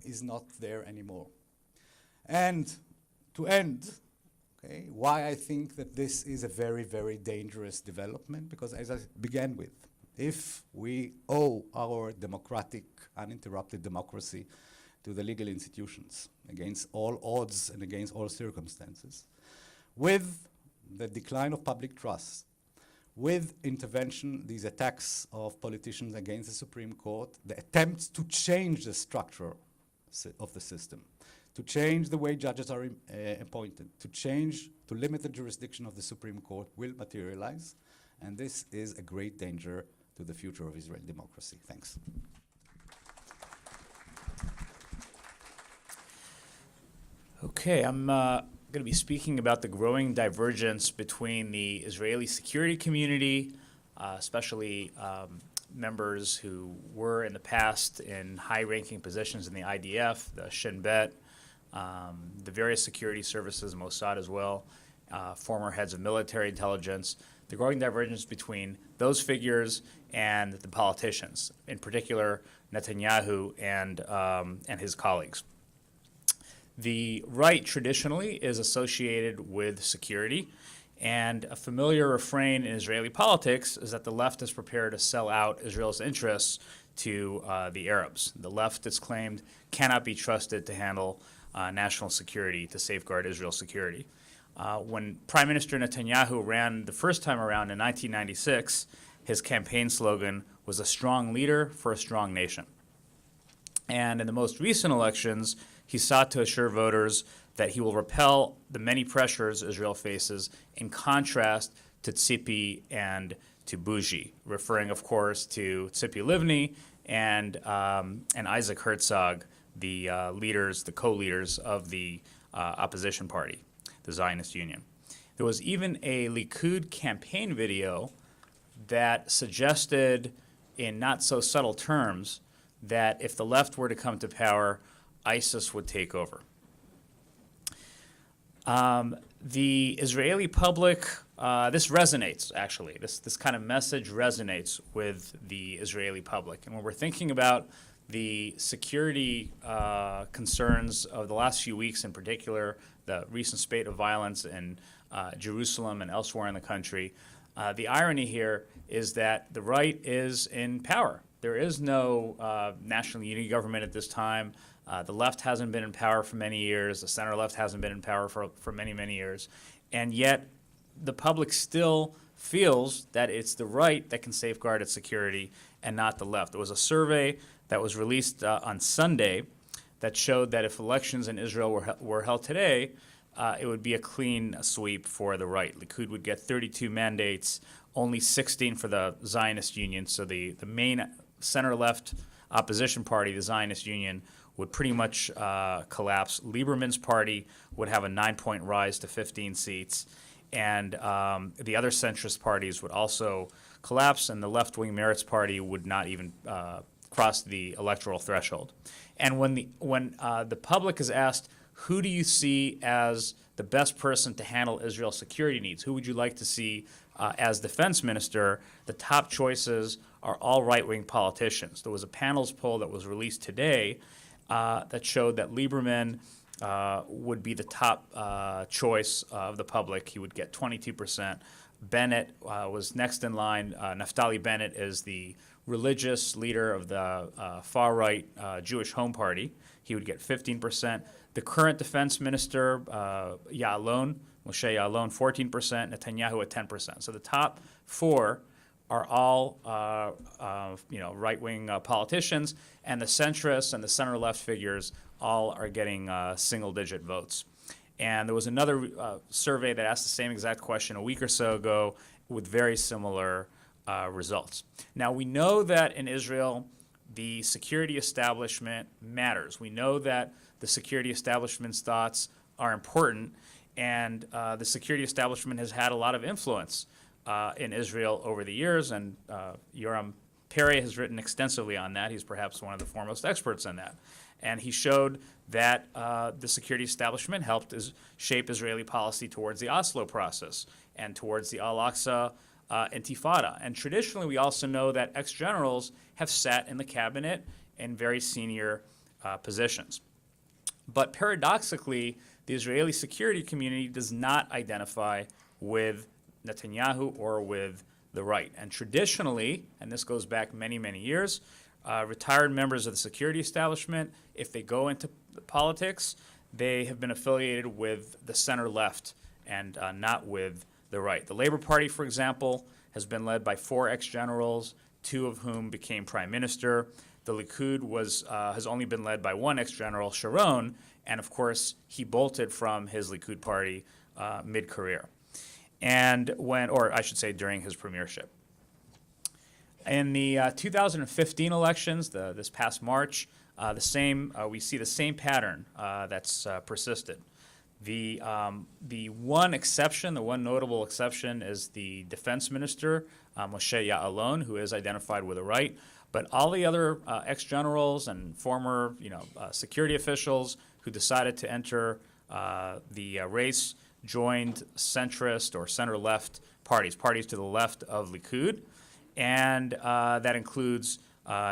is not there anymore. And to end, okay, why I think that this is a very, very dangerous development, because as I began with, if we owe our democratic, uninterrupted democracy to the legal institutions against all odds and against all circumstances, with the decline of public trust, with intervention, these attacks of politicians against the Supreme Court, the attempts to change the structure of the system, to change the way judges are appointed, to limit the jurisdiction of the Supreme Court will materialize, and this is a great danger to the future of Israeli democracy. Thanks. Okay, I'm going to be speaking about the growing divergence between the Israeli security community, especially members who were in the past in high-ranking positions in the IDF, the Shin Bet, the various security services, Mossad as well, former heads of military intelligence, the growing divergence between those figures and the politicians, in particular Netanyahu and his colleagues. The right traditionally is associated with security, and a familiar refrain in Israeli politics is that the left is prepared to sell out Israel's interests to the Arabs. The left, it's claimed, cannot be trusted to handle national security, to safeguard Israel's security. When Prime Minister Netanyahu ran the first time around in 1996, his campaign slogan was "a strong leader for a strong nation." And in the most recent elections, he sought to assure voters that he will repel the many pressures Israel faces, in contrast to Tzipi and to Bougie, referring, of course, to Tzipi Livni and Isaac Herzog, the leaders, the co-leaders of the opposition party, the Zionist Union. There was even a Likud campaign video that suggested, in not so subtle terms, that if the left were to come to power, ISIS would take over. The Israeli public, this resonates, actually. This kind of message resonates with the Israeli public. And when we're thinking about the security concerns of the last few weeks, in particular, the recent spate of violence in Jerusalem and elsewhere in the country, the irony here is that the right is in power. There is no national unity government at this time. The left hasn't been in power for many years. The center left hasn't been in power for many, many years. And yet the public still feels that it's the right that can safeguard its security and not the left. There was a survey that was released on Sunday that showed that if elections in Israel were held today, it would be a clean sweep for the right. Likud would get 32 mandates, only 16 for the Zionist Union. So the main center-left opposition party, the Zionist Union, would pretty much collapse. Lieberman's party would have a 9-point rise to 15 seats. And the other centrist parties would also collapse, and the left-wing Meretz party would not even cross the electoral threshold. And when the public is asked, who do you see as the best person to handle Israel's security needs? Who would you like to see as defense minister? The top choices are all right-wing politicians. There was a panels poll that was released today that showed that Lieberman would be the top choice of the public. He would get 22%. Bennett was next in line. Naftali Bennett is the religious leader of the far-right Jewish Home Party. He would get 15%. The current defense minister, Ya'alon, Moshe Ya'alon, 14%, Netanyahu at 10%. So the top four are all right-wing politicians, and the centrists and the center-left figures all are getting single-digit votes. And there was another survey that asked the same exact question a week or so ago with very similar results. Now, we know that in Israel, the security establishment matters. We know that the security establishment's thoughts are important, and the security establishment has had a lot of influence in Israel over the years, and Yoram Perry has written extensively on that. He's perhaps one of the foremost experts on that. And he showed that the security establishment helped shape Israeli policy towards the Oslo process and towards the Al-Aqsa Intifada. And traditionally, we also know that ex-generals have sat in the cabinet in very senior positions. But paradoxically, the Israeli security community does not identify with Netanyahu or with the right. And traditionally, and this goes back many, many years, retired members of the security establishment, if they go into politics, they have been affiliated with the center-left and not with the right. The Labor Party, for example, has been led by 4 ex-generals, 2 of whom became prime minister. The Likud has only been led by 1 ex-general, Sharon, and of course, he bolted from his Likud party mid-career. And or I should say during his premiership. In the 2015 elections, this past March, we see the same pattern that's persisted. The one exception, the one notable exception, is the defense minister, Moshe Ya'alon, who is identified with the right. But all the other ex-generals and former, security officials who decided to enter the race joined centrist or center-left parties to the left of Likud. And that includes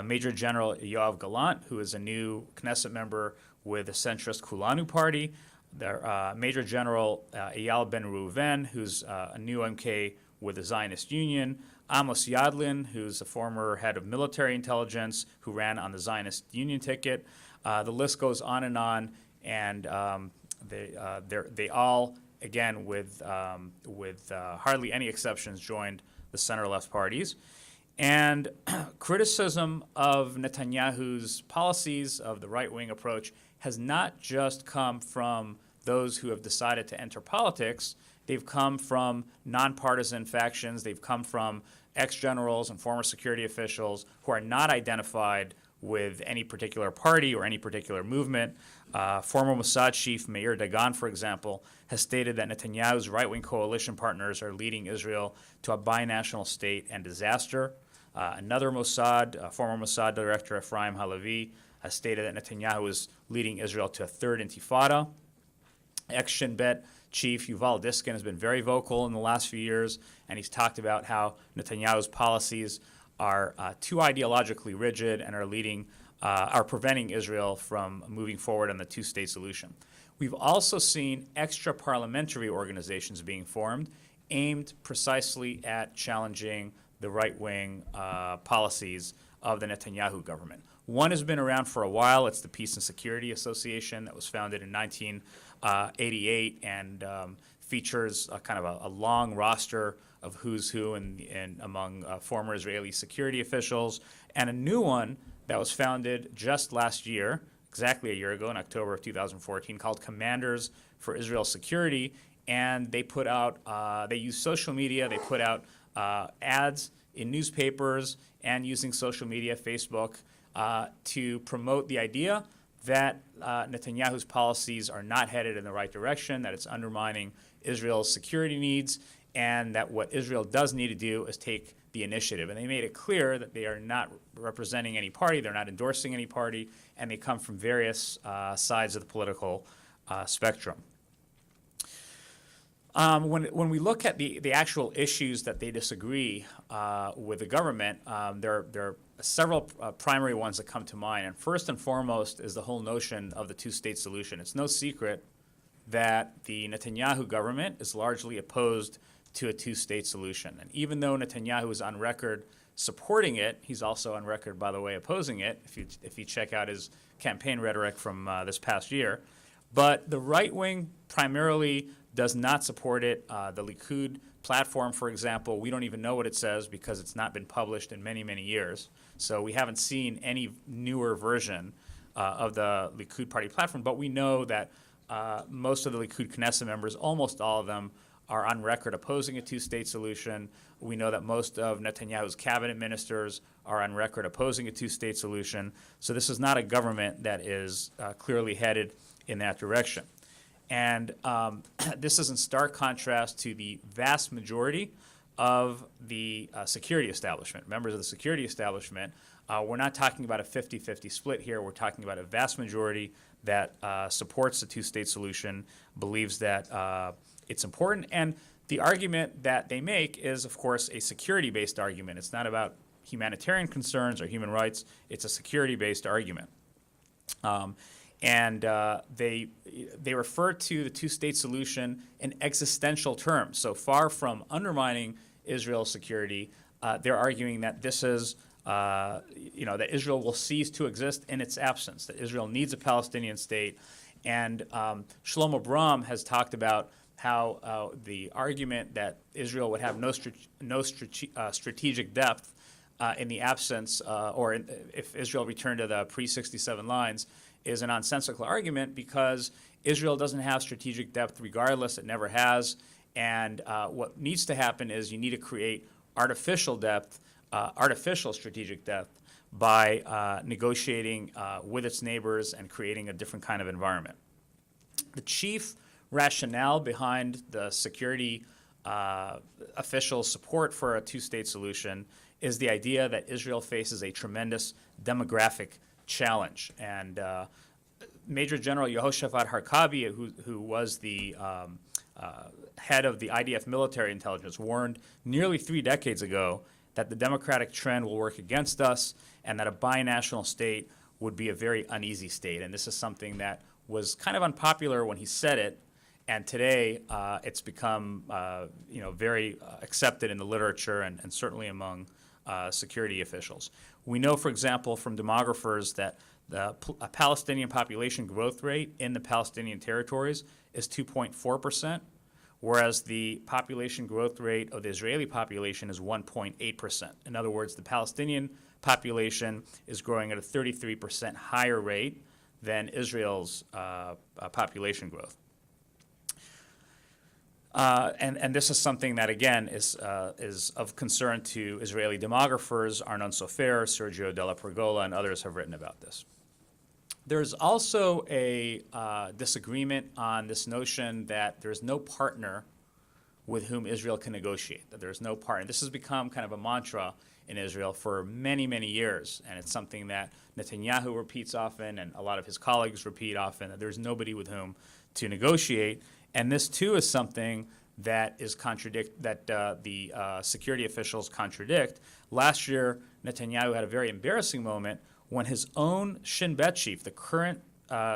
Major General Yoav Gallant, who is a new Knesset member with the centrist Kulanu party. Major General Eyal Ben Reuven, who's a new MK with the Zionist Union. Amos Yadlin, who's a former head of military intelligence who ran on the Zionist Union ticket. The list goes on, and they all, again, with hardly any exceptions, joined the center-left parties. And criticism of Netanyahu's policies, of the right-wing approach, has not just come from those who have decided to enter politics. They've come from nonpartisan factions. They've come from ex-generals and former security officials who are not identified with any particular party or any particular movement. Former Mossad chief Meir Dagan, for example, has stated that Netanyahu's right-wing coalition partners are leading Israel to a binational state and disaster. Another former Mossad director, Ephraim Halevi, has stated that Netanyahu is leading Israel to a third intifada. Ex-Shin Bet chief Yuval Diskin has been very vocal in the last few years, and he's talked about how Netanyahu's policies are too ideologically rigid and are preventing Israel from moving forward on the two-state solution. We've also seen extra parliamentary organizations being formed aimed precisely at challenging the right-wing policies of the Netanyahu government. One has been around for a while. It's the Peace and Security Association that was founded in 1988 and features kind of a long roster of who's who among former Israeli security officials, and a new one that was founded just last year, exactly a year ago in October of 2014 called Commanders for Israel Security, and they put out, they used social media, they put out ads in newspapers and using social media, Facebook, to promote the idea that Netanyahu's policies are not headed in the right direction, that it's undermining Israel's security needs, and that what Israel does need to do is take the initiative. And they made it clear that they are not representing any party, they're not endorsing any party, and they come from various sides of the political spectrum. When we look at the actual issues that they disagree with the government, there are several primary ones that come to mind. And first and foremost is the whole notion of the two-state solution. It's no secret that the Netanyahu government is largely opposed to a two-state solution. And even though Netanyahu is on record supporting it, he's also on record, by the way, opposing it, if you check out his campaign rhetoric from this past year. But the right wing primarily does not support it. The Likud platform, for example, we don't even know what it says because it's not been published in many, many years. So we haven't seen any newer version of the Likud party platform, but we know that most of the Likud Knesset members, almost all of them, are on record opposing a two-state solution. We know that most of Netanyahu's cabinet ministers are on record opposing a two-state solution. So this is not a government that is clearly headed in that direction. And this is in stark contrast to the vast majority of the security establishment, members of the security establishment. We're not talking about a 50-50 split here. We're talking about a vast majority that supports the two-state solution, believes that it's important. And the argument that they make is, of course, a security-based argument. It's not about humanitarian concerns or human rights. It's a security-based argument. And they refer to the two-state solution in existential terms. So far from undermining Israel's security, they're arguing that this is, that Israel will cease to exist in its absence, that Israel needs a Palestinian state. And Shlomo Bram has talked about how the argument that Israel would have no strategic depth in the absence, if Israel returned to the pre-67 lines, is a nonsensical argument because Israel doesn't have strategic depth regardless. It never has. And what needs to happen is you need to create artificial depth, artificial strategic depth by negotiating with its neighbors and creating a different kind of environment. The chief rationale behind the security official support for a two-state solution is the idea that Israel faces a tremendous demographic challenge. And Major General Yehoshafat Harkabi, who was the head of the IDF military intelligence, warned nearly 3 decades ago that the democratic trend will work against us and that a binational state would be a very uneasy state. And this is something that was kind of unpopular when he said it, and today it's become very accepted in the literature and certainly among security officials. We know, for example, from demographers that the Palestinian population growth rate in the Palestinian territories is 2.4%, whereas the population growth rate of the Israeli population is 1.8%. In other words, the Palestinian population is growing at a 33% higher rate than Israel's population growth. And this is something that, again, is of concern to Israeli demographers. Arnon Sofer, Sergio Della Pergola, and others have written about this. There's also a disagreement on this notion that there's no partner with whom Israel can negotiate, that there's no partner. This has become kind of a mantra in Israel for many, many years, and it's something that Netanyahu repeats often and a lot of his colleagues repeat often, that there's nobody with whom to negotiate. And this, too, is something that is the security officials contradict. Last year, Netanyahu had a very embarrassing moment when his own Shin Bet chief, the current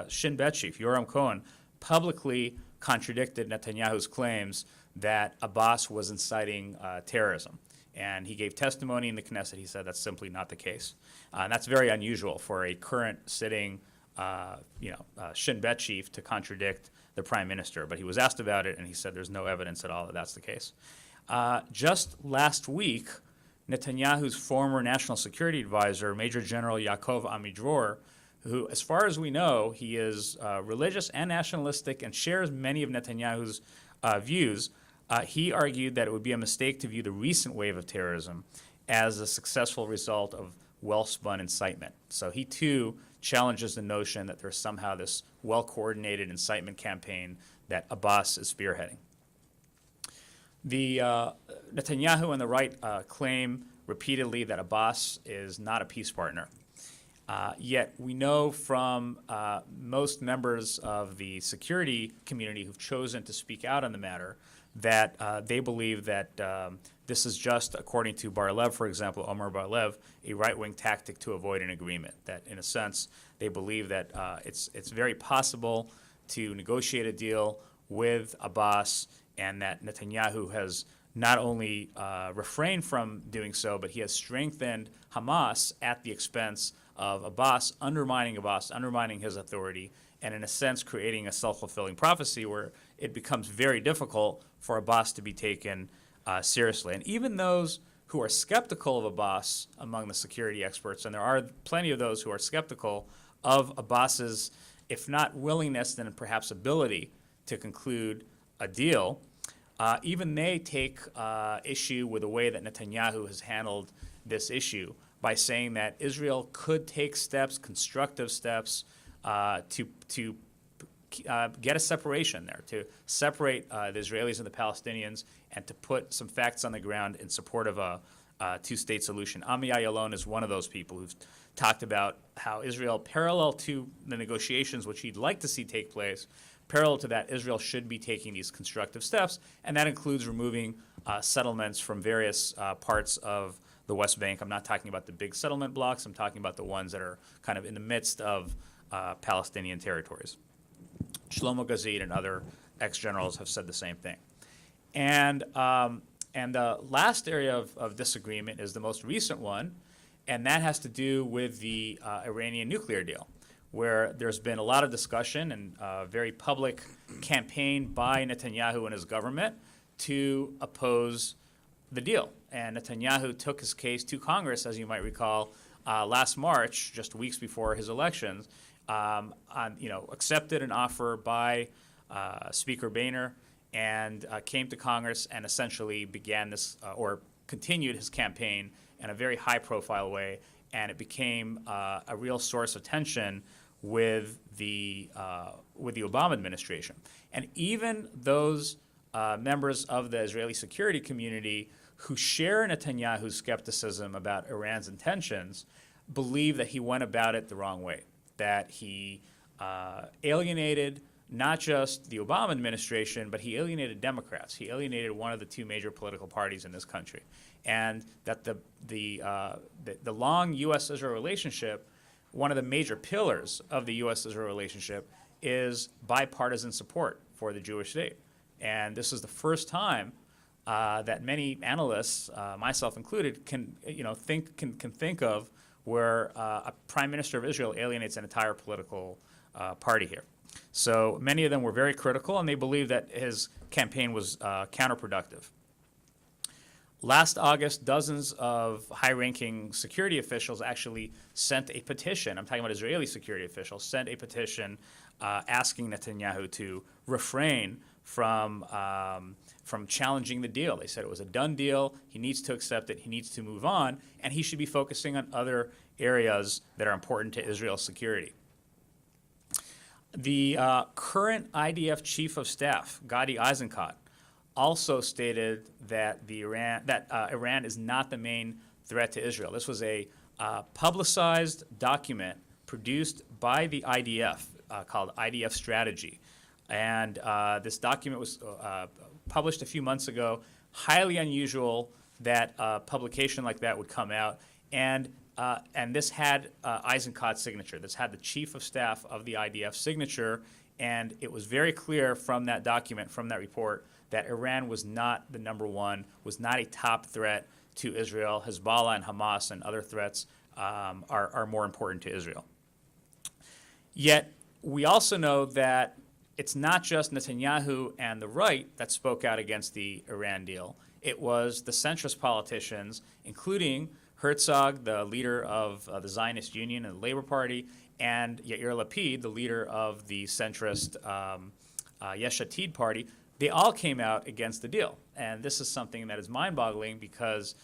Shin Bet chief, Yoram Cohen, publicly contradicted Netanyahu's claims that Abbas was inciting terrorism. And he gave testimony in the Knesset. He said that's simply not the case. And that's very unusual for a current sitting Shin Bet chief to contradict the prime minister. But he was asked about it, and he said there's no evidence at all that that's the case. Just last week, Netanyahu's former national security advisor, Major General Yaakov Amidror, who, as far as we know, he is religious and nationalistic and shares many of Netanyahu's views. He argued that it would be a mistake to view the recent wave of terrorism as a successful result of well-spun incitement. So he too challenges the notion that there's somehow this well-coordinated incitement campaign that Abbas is spearheading. The Netanyahu and the right claim repeatedly that Abbas is not a peace partner. Yet we know from most members of the security community who've chosen to speak out on the matter that they believe that this is just, according to Bar-Lev, for example, Omar Bar-Lev, a right-wing tactic to avoid an agreement. That, in a sense, they believe that it's very possible to negotiate a deal with Abbas, and that Netanyahu has not only refrained from doing so, but he has strengthened Hamas at the expense of Abbas, undermining his authority, and in a sense creating a self-fulfilling prophecy where it becomes very difficult for Abbas to be taken seriously. And even those who are skeptical of Abbas among the security experts, and there are plenty of those who are skeptical of Abbas's, if not willingness, then perhaps ability to conclude a deal, even they take issue with the way that Netanyahu has handled this issue by saying that Israel could take steps, constructive steps, to get a separation there, to separate the Israelis and the Palestinians, and to put some facts on the ground in support of a two-state solution. Amiah Yalon is one of those people who's talked about how Israel, parallel to the negotiations which he'd like to see take place, parallel to that, Israel should be taking these constructive steps, and that includes removing settlements from various parts of the West Bank. I'm not talking about the big settlement blocks. I'm talking about the ones that are kind of in the midst of Palestinian territories. Shlomo Gazid and other ex-generals have said the same thing. And the last area of disagreement is the most recent one, and that has to do with the Iranian nuclear deal, where there's been a lot of discussion and a very public campaign by Netanyahu and his government to oppose the deal. And Netanyahu took his case to Congress, as you might recall, last March, just weeks before his elections, accepted an offer by Speaker Boehner and came to Congress and essentially began this or continued his campaign in a very high-profile way, and it became a real source of tension with the Obama administration. And even those members of the Israeli security community who share Netanyahu's skepticism about Iran's intentions believe that he went about it the wrong way, that he alienated not just the Obama administration, but he alienated Democrats. He alienated one of the two major political parties in this country. And that the long U.S.-Israel relationship, one of the major pillars of the U.S.-Israel relationship, is bipartisan support for the Jewish state. And this is the first time that many analysts, myself included, can think of where a prime minister of Israel alienates an entire political party here. So many of them were very critical, and they believe that his campaign was counterproductive. Last August, dozens of high-ranking security officials actually sent a petition. I'm talking about Israeli security officials, sent a petition asking Netanyahu to refrain from challenging the deal. They said it was a done deal. He needs to accept it. He needs to move on, and he should be focusing on other areas that are important to Israel's security. The current IDF chief of staff, Gadi Eisenkot, also stated that Iran is not the main threat to Israel. This was a publicized document produced by the IDF called IDF Strategy. And this document was published a few months ago. Highly unusual that a publication like that would come out. And this had Eisenkot's signature. This had the chief of staff of the IDF signature. And it was very clear from that document, from that report, that Iran was not the number one, was not a top threat to Israel. Hezbollah and Hamas and other threats are more important to Israel. Yet we also know that it's not just Netanyahu and the right that spoke out against the Iran deal. It was the centrist politicians, including Herzog, the leader of the Zionist Union and the Labor Party, and Yair Lapid, the leader of the centrist Yesh Atid party, they all came out against the deal. And this is something that is mind-boggling because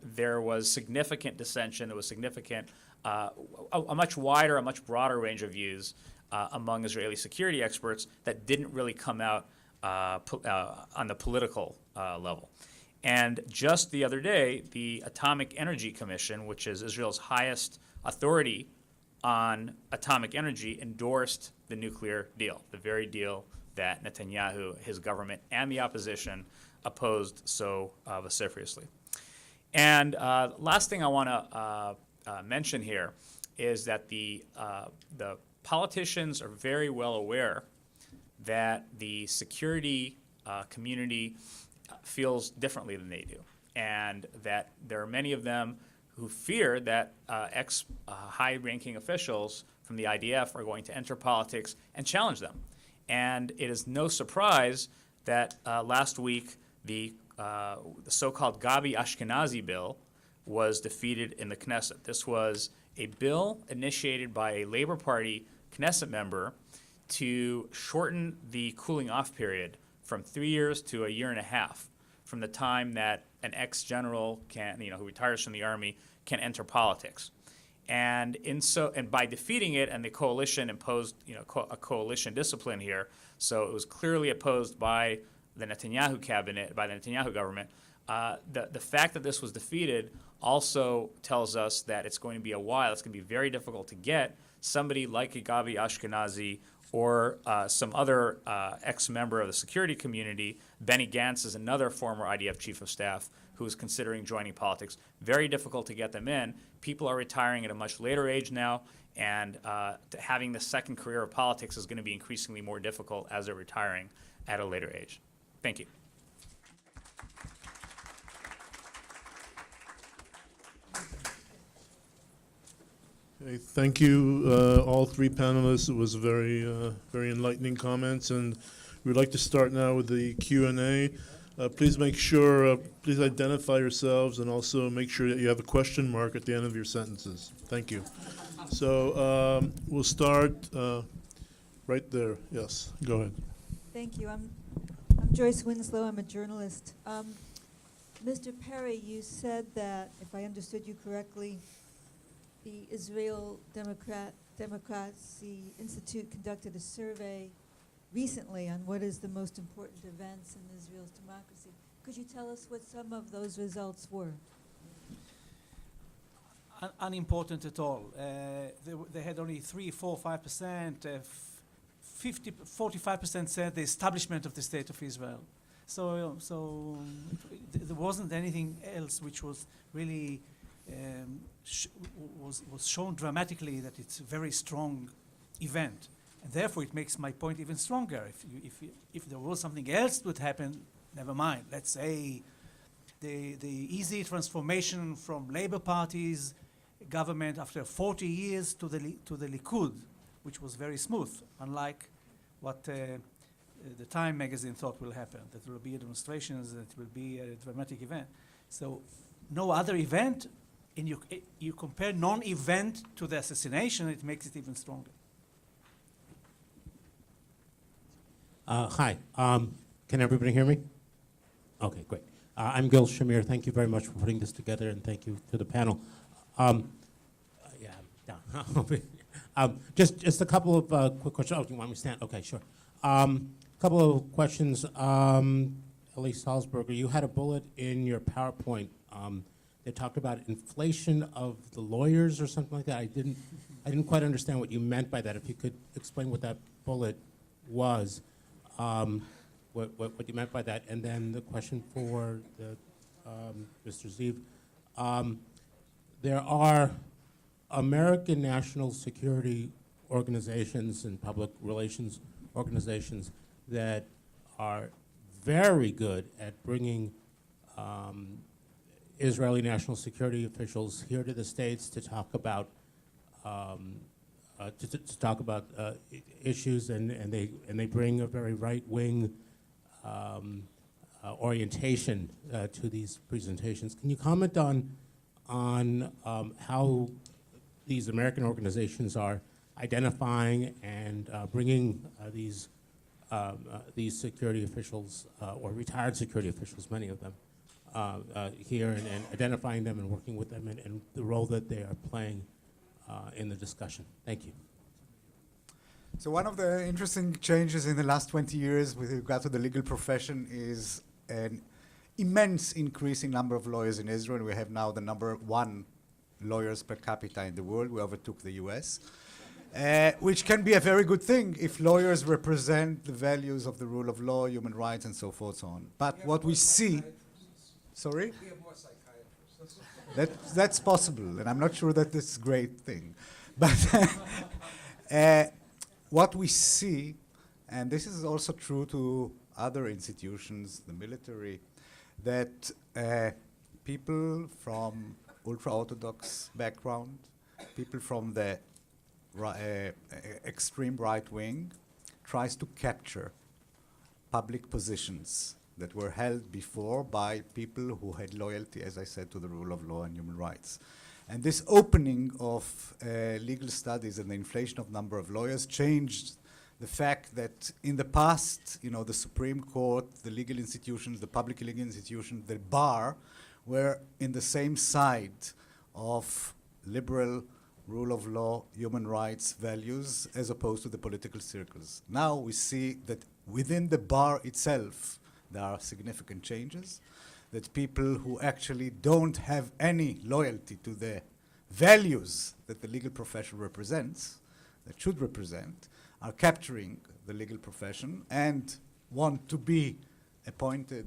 there was significant dissension, there was significant, a much wider, a much broader range of views among Israeli security experts that didn't really come out on the political level. And just the other day, the Atomic Energy Commission, which is Israel's highest authority on atomic energy, endorsed the nuclear deal, the very deal that Netanyahu, his government, and the opposition opposed so vociferously. And last thing I want to mention here is that the politicians are very well aware that the security community feels differently than they do, and that there are many of them who fear that high-ranking officials from the IDF are going to enter politics and challenge them. And it is no surprise that last week the so-called Gabi Ashkenazi bill was defeated in the Knesset. This was a bill initiated by a Labor Party Knesset member to shorten the cooling-off period from 3 years to a year and a half from the time that an ex-general who retires from the army can enter politics. And by defeating it, and the coalition imposed a coalition discipline here, so it was clearly opposed by the Netanyahu cabinet, by the Netanyahu government. The fact that this was defeated also tells us that it's going to be a while. It's going to be very difficult to get somebody like a Gabi Ashkenazi or some other ex-member of the security community. Benny Gantz is another former IDF chief of staff who is considering joining politics. Very difficult to get them in. People are retiring at a much later age now, and having the second career of politics is going to be increasingly more difficult as they're retiring at a later age. Thank you. Okay, thank you, all three panelists. It was very enlightening comments, and we'd like to start now with the Q&A. Please make sure, please identify yourselves, and also make sure that you have a question mark at the end of your sentences. Thank you. So we'll start right there. Yes, go ahead. Thank you. I'm Joyce Winslow. I'm a journalist. Mr. Perry, you said that, if I understood you correctly, the Israel Democracy Institute conducted a survey recently on what is the most important events in Israel's democracy. Could you tell us what some of those results were? Unimportant at all. They had only 3, 4, 5%. 45% said the establishment of the State of Israel. So there wasn't anything else which was really was shown dramatically that it's a very strong event, and therefore it makes my point even stronger. If there was something else that would happen, never mind. Let's say the easy transformation from Labour Party's government after 40 years to the Likud, which was very smooth, unlike what the Time magazine thought will happen, that there will be demonstrations, that it will be a dramatic event. So no other event, and you compare non-event to the assassination, it makes it even stronger. Hi. Can everybody hear me? Okay, great. I'm Gil Shamir. Thank you very much for putting this together, and thank you to the panel. Just a couple of quick questions. Oh, do you want me to stand? Okay, sure. Couple of questions. Elise Salzberger, you had a bullet in your PowerPoint that talked about inflation of the lawyers or something like that. I didn't quite understand what you meant by that. If you could explain what that bullet was, what you meant by that. And then the question for Mr. Ziv. There are American national security organizations and public relations organizations that are very good at bringing Israeli national security officials here to the States to talk about issues, and they bring a very right-wing orientation to these presentations. Can you comment on how these American organizations are identifying and bringing these security officials or retired security officials, many of them, here and identifying them and working with them and the role that they are playing in the discussion. Thank you. So one of the interesting changes in the last 20 years with regard to the legal profession is an immense increasing number of lawyers in Israel. We have now the number 1 lawyers per capita in the world. We overtook the US, which can be a very good thing if lawyers represent the values of the rule of law, human rights, and so forth, so on. But what we see, sorry? We have more psychiatrists. That's possible, and I'm not sure that this is a great thing. But what we see, and this is also true to other institutions, the military, that people from ultra-Orthodox background, people from the extreme right wing, tries to capture public positions that were held before by people who had loyalty, as I said, to the rule of law and human rights. And this opening of legal studies and the inflation of number of lawyers changed the fact that in the past, the Supreme Court, the legal institutions, the public legal institutions, the bar, were in the same side of liberal rule of law, human rights values, as opposed to the political circles. Now we see that within the bar itself, there are significant changes, that people who actually don't have any loyalty to the values that the legal profession represents, that should represent, are capturing the legal profession and want to be appointed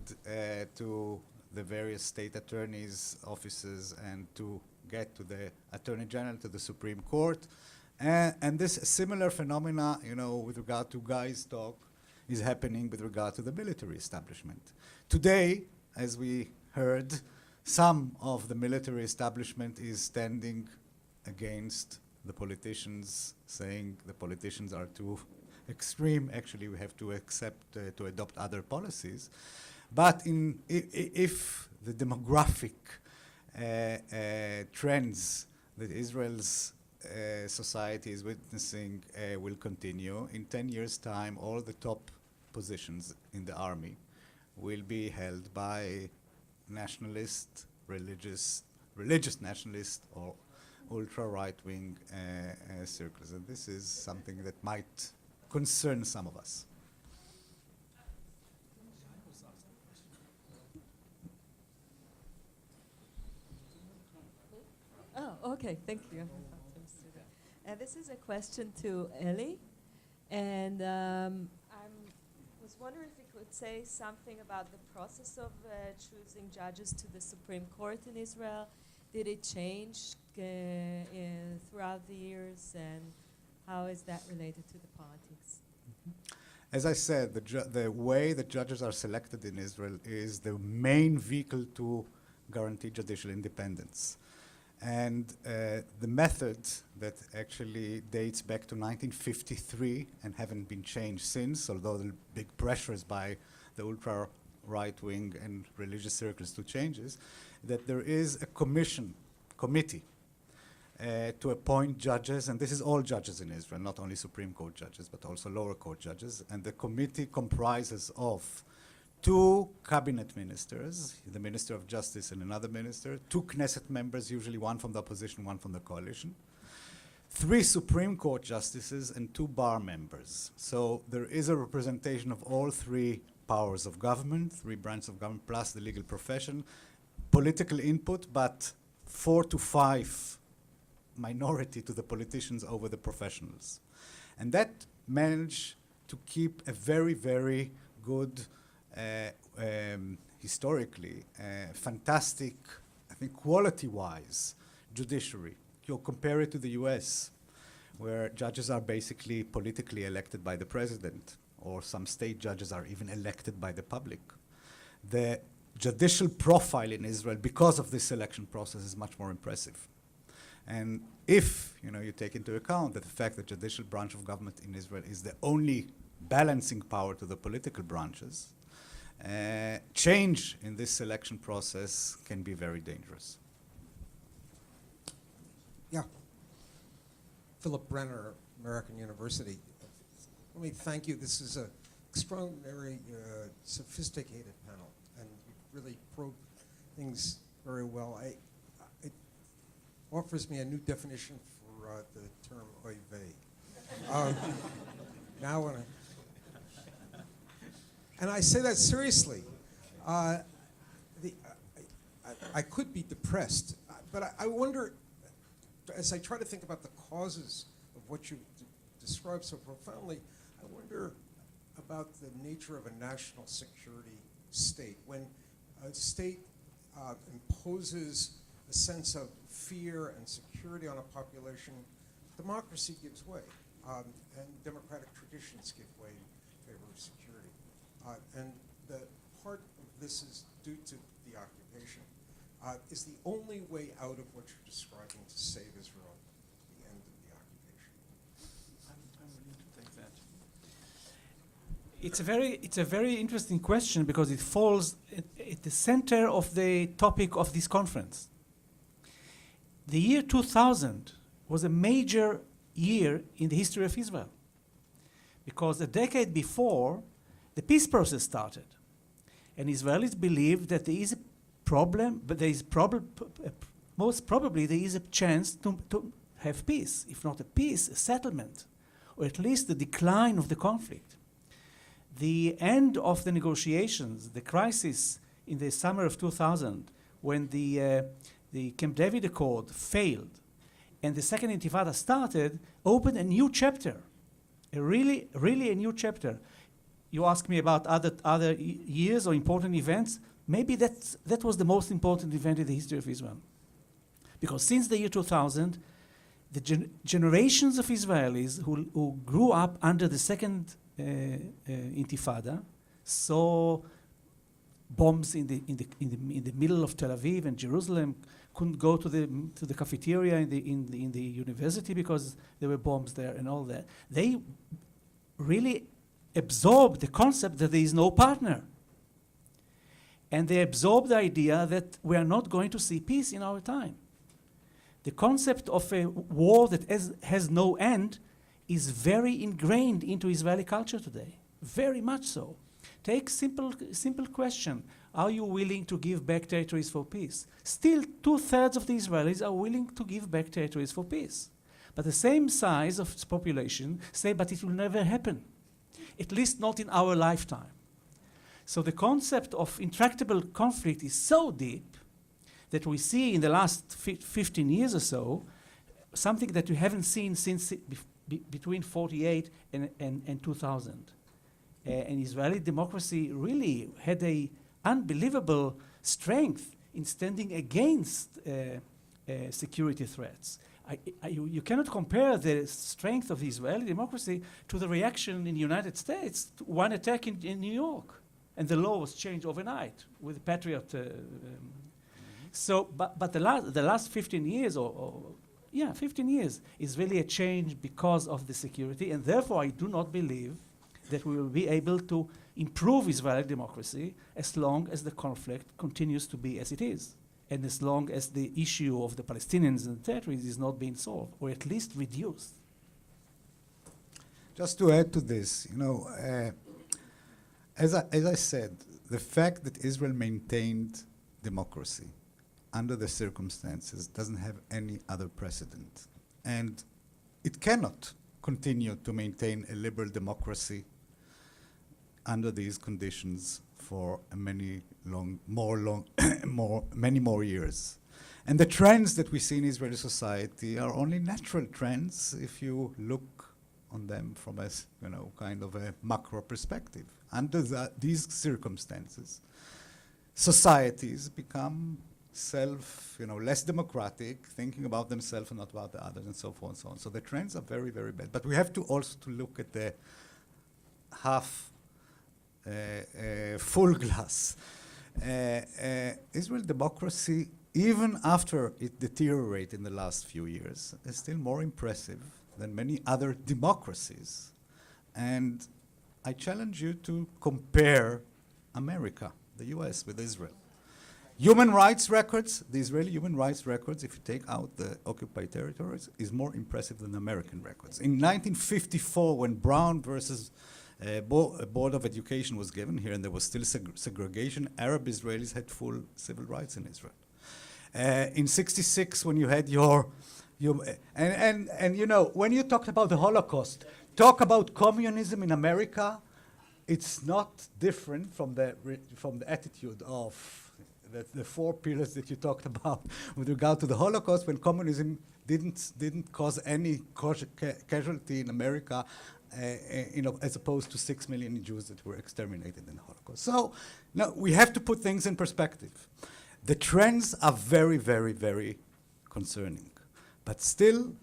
to the various state attorneys' offices and to get to the Attorney General, to the Supreme Court. And this similar phenomena, with regard to Guy's talk, is happening with regard to the military establishment. Today, as we heard, some of the military establishment is standing against the politicians, saying the politicians are too extreme. Actually, we have to accept, to adopt other policies. But if the demographic trends that Israel's society is witnessing will continue, in 10 years' time, all the top positions in the army will be held by nationalist, religious nationalist, or ultra right-wing circles. And this is something that might concern some of us. Oh, okay, thank you. This is a question to Eli, and I was wondering if you could say something about the process of choosing judges to the Supreme Court in Israel. Did it change throughout the years, and how is that related to the politics? As I said, the way that judges are selected in Israel is the main vehicle to guarantee judicial independence. And the method that actually dates back to 1953 and haven't been changed since, although the big pressures by the ultra right-wing and religious circles to changes, that there is a committee to appoint judges, and this is all judges in Israel, not only Supreme Court judges, but also lower court judges. And the committee comprises of 2 cabinet ministers, the Minister of Justice and another minister, 2 Knesset members, usually one from the opposition, one from the coalition, 3 Supreme Court justices, and 2 bar members. So there is a representation of all 3 powers of government, 3 branches of government, plus the legal profession, political input, but 4 to 5 minority to the politicians over the professionals. And that managed to keep a very, very good historically, fantastic, I think quality-wise, judiciary. You compare it to the US, where judges are basically politically elected by the president, or some state judges are even elected by the public. The judicial profile in Israel, because of this selection process, is much more impressive. And if you take into account that the fact that the judicial branch of government in Israel is the only balancing power to the political branches, change in this selection process can be very dangerous. Yeah. Philip Brenner, American University. Let me thank you. This is an extraordinary, sophisticated panel, and you really probed things very well. It offers me a new definition for the term oy vey. Now when and I say that seriously. I could be depressed, but I wonder, as I try to think about the causes of what you described so profoundly, I wonder about the nature of a national security state. When a state imposes a sense of fear and security on a population, democracy gives way, and democratic traditions give way in favor of security. And the part of this is due to the occupation. Is the only way out of what you're describing to save Israel the end of the occupation? I'm willing to take that. It's a very interesting question because it falls at the center of the topic of this conference. The year 2000 was a major year in the history of Israel because a decade before, the peace process started. And Israelis believed that there is a problem, but there is most probably there is a chance to have peace, if not a peace, a settlement, or at least the decline of the conflict. The end of the negotiations, the crisis in the summer of 2000, when the Camp David Accord failed and the Second Intifada started, opened a new chapter, really a new chapter. You ask me about other years or important events. Maybe that was the most important event in the history of Israel. Because since the year 2000, the generations of Israelis who grew up under the Second Intifada saw bombs in the middle of Tel Aviv and Jerusalem, couldn't go to the cafeteria in the university because there were bombs there and all that. They really absorbed the concept that there is no partner. And they absorb the idea that we are not going to see peace in our time. The concept of a war that has no end is very ingrained into Israeli culture today, very much so. Take simple question. Are you willing to give back territories for peace? Still, 2/3 of the Israelis are willing to give back territories for peace. But the same size of its population say, but it will never happen, at least not in our lifetime. So the concept of intractable conflict is so deep that we see in the last 15 years or so something that we haven't seen since between 48 and 2000. And Israeli democracy really had an unbelievable strength in standing against security threats. You cannot compare the strength of the Israeli democracy to the reaction in the United States to one attack in New York. And the law was changed overnight with the Patriot. But the last 15 years, 15 years is really a change because of the security. And therefore, I do not believe that we will be able to improve Israeli democracy as long as the conflict continues to be as it is. And as long as the issue of the Palestinians and the territories is not being solved, or at least reduced. Just to add to this, as I said, the fact that Israel maintained democracy under the circumstances doesn't have any other precedent. And it cannot continue to maintain a liberal democracy under these conditions for many more years. And the trends that we see in Israeli society are only natural trends if you look on them from a kind of a macro perspective. Under these circumstances, societies become less democratic, thinking about themselves and not about the others, and so forth and so on. So the trends are very, very bad. But we have to also to look at the half full glass. Israel democracy, even after it deteriorated in the last few years, is still more impressive than many other democracies. And I challenge you to compare America, the US, with Israel. Human rights records, the Israeli human rights records, if you take out the occupied territories, is more impressive than American records. In 1954, when Brown versus Board of Education was given here, and there was still segregation, Arab Israelis had full civil rights in Israel. In 66, when you had and you know, when you talked about the Holocaust, talk about communism in America, it's not different from the attitude of the four pillars that you talked about with regard to the Holocaust, when communism didn't cause any casualty in America, you know, as opposed to 6 million Jews that were exterminated in the Holocaust. So, no, we have to put things in perspective. The trends are very, very, very concerning. But still,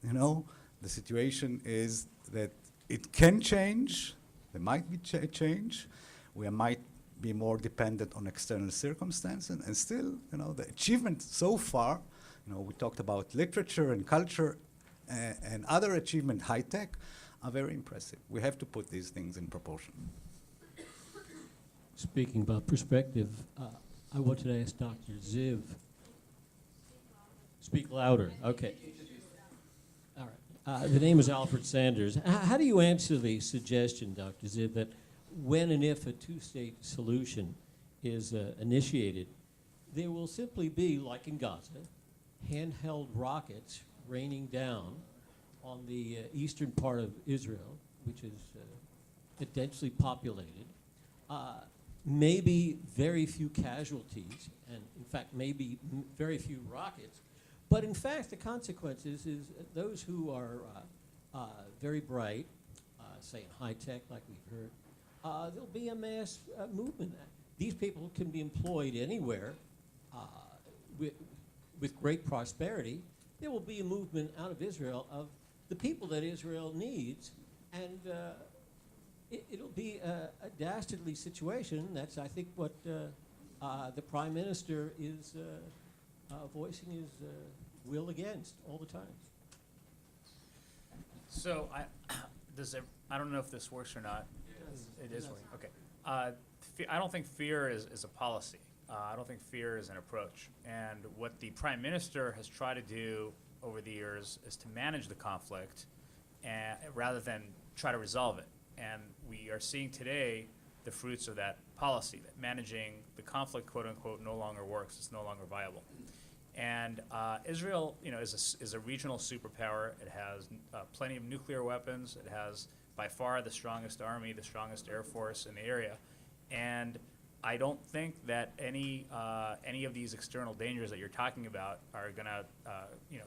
you know, the situation is that it can change. There might be change. We might be more dependent on external circumstances. And still, you know, the achievement so far, you know, we talked about literature and culture and other achievement, high tech, are very impressive. We have to put these things in proportion. Speaking about perspective, I wanted to ask Dr. Ziv. Speak louder. Okay. All right. The name is Alfred Sanders. How do you answer the suggestion, Dr. Ziv, that when and if a two-state solution is initiated, there will simply be, like in Gaza, handheld rockets raining down on the eastern part of Israel, which is densely populated, maybe very few casualties, and in fact maybe very few rockets, but in fact the consequences is those who are very bright, say in high tech like we've heard, there'll be a mass movement. These people can be employed anywhere with great prosperity. There will be a movement out of Israel of the people that Israel needs, and it'll be a dastardly situation. That's, I think, what the Prime Minister is voicing his will against all the time. So I don't know if this works or not. It is working. Okay. I don't think fear is a policy. I don't think fear is an approach. And what the Prime Minister has tried to do over the years is to manage the conflict rather than try to resolve it. And we are seeing today the fruits of that policy, that managing the conflict, quote unquote, no longer works. It's no longer viable. And Israel, you know, is a regional superpower. It has plenty of nuclear weapons. It has by far the strongest army, the strongest air force in the area. And I don't think that any of these external dangers that you're talking about are going to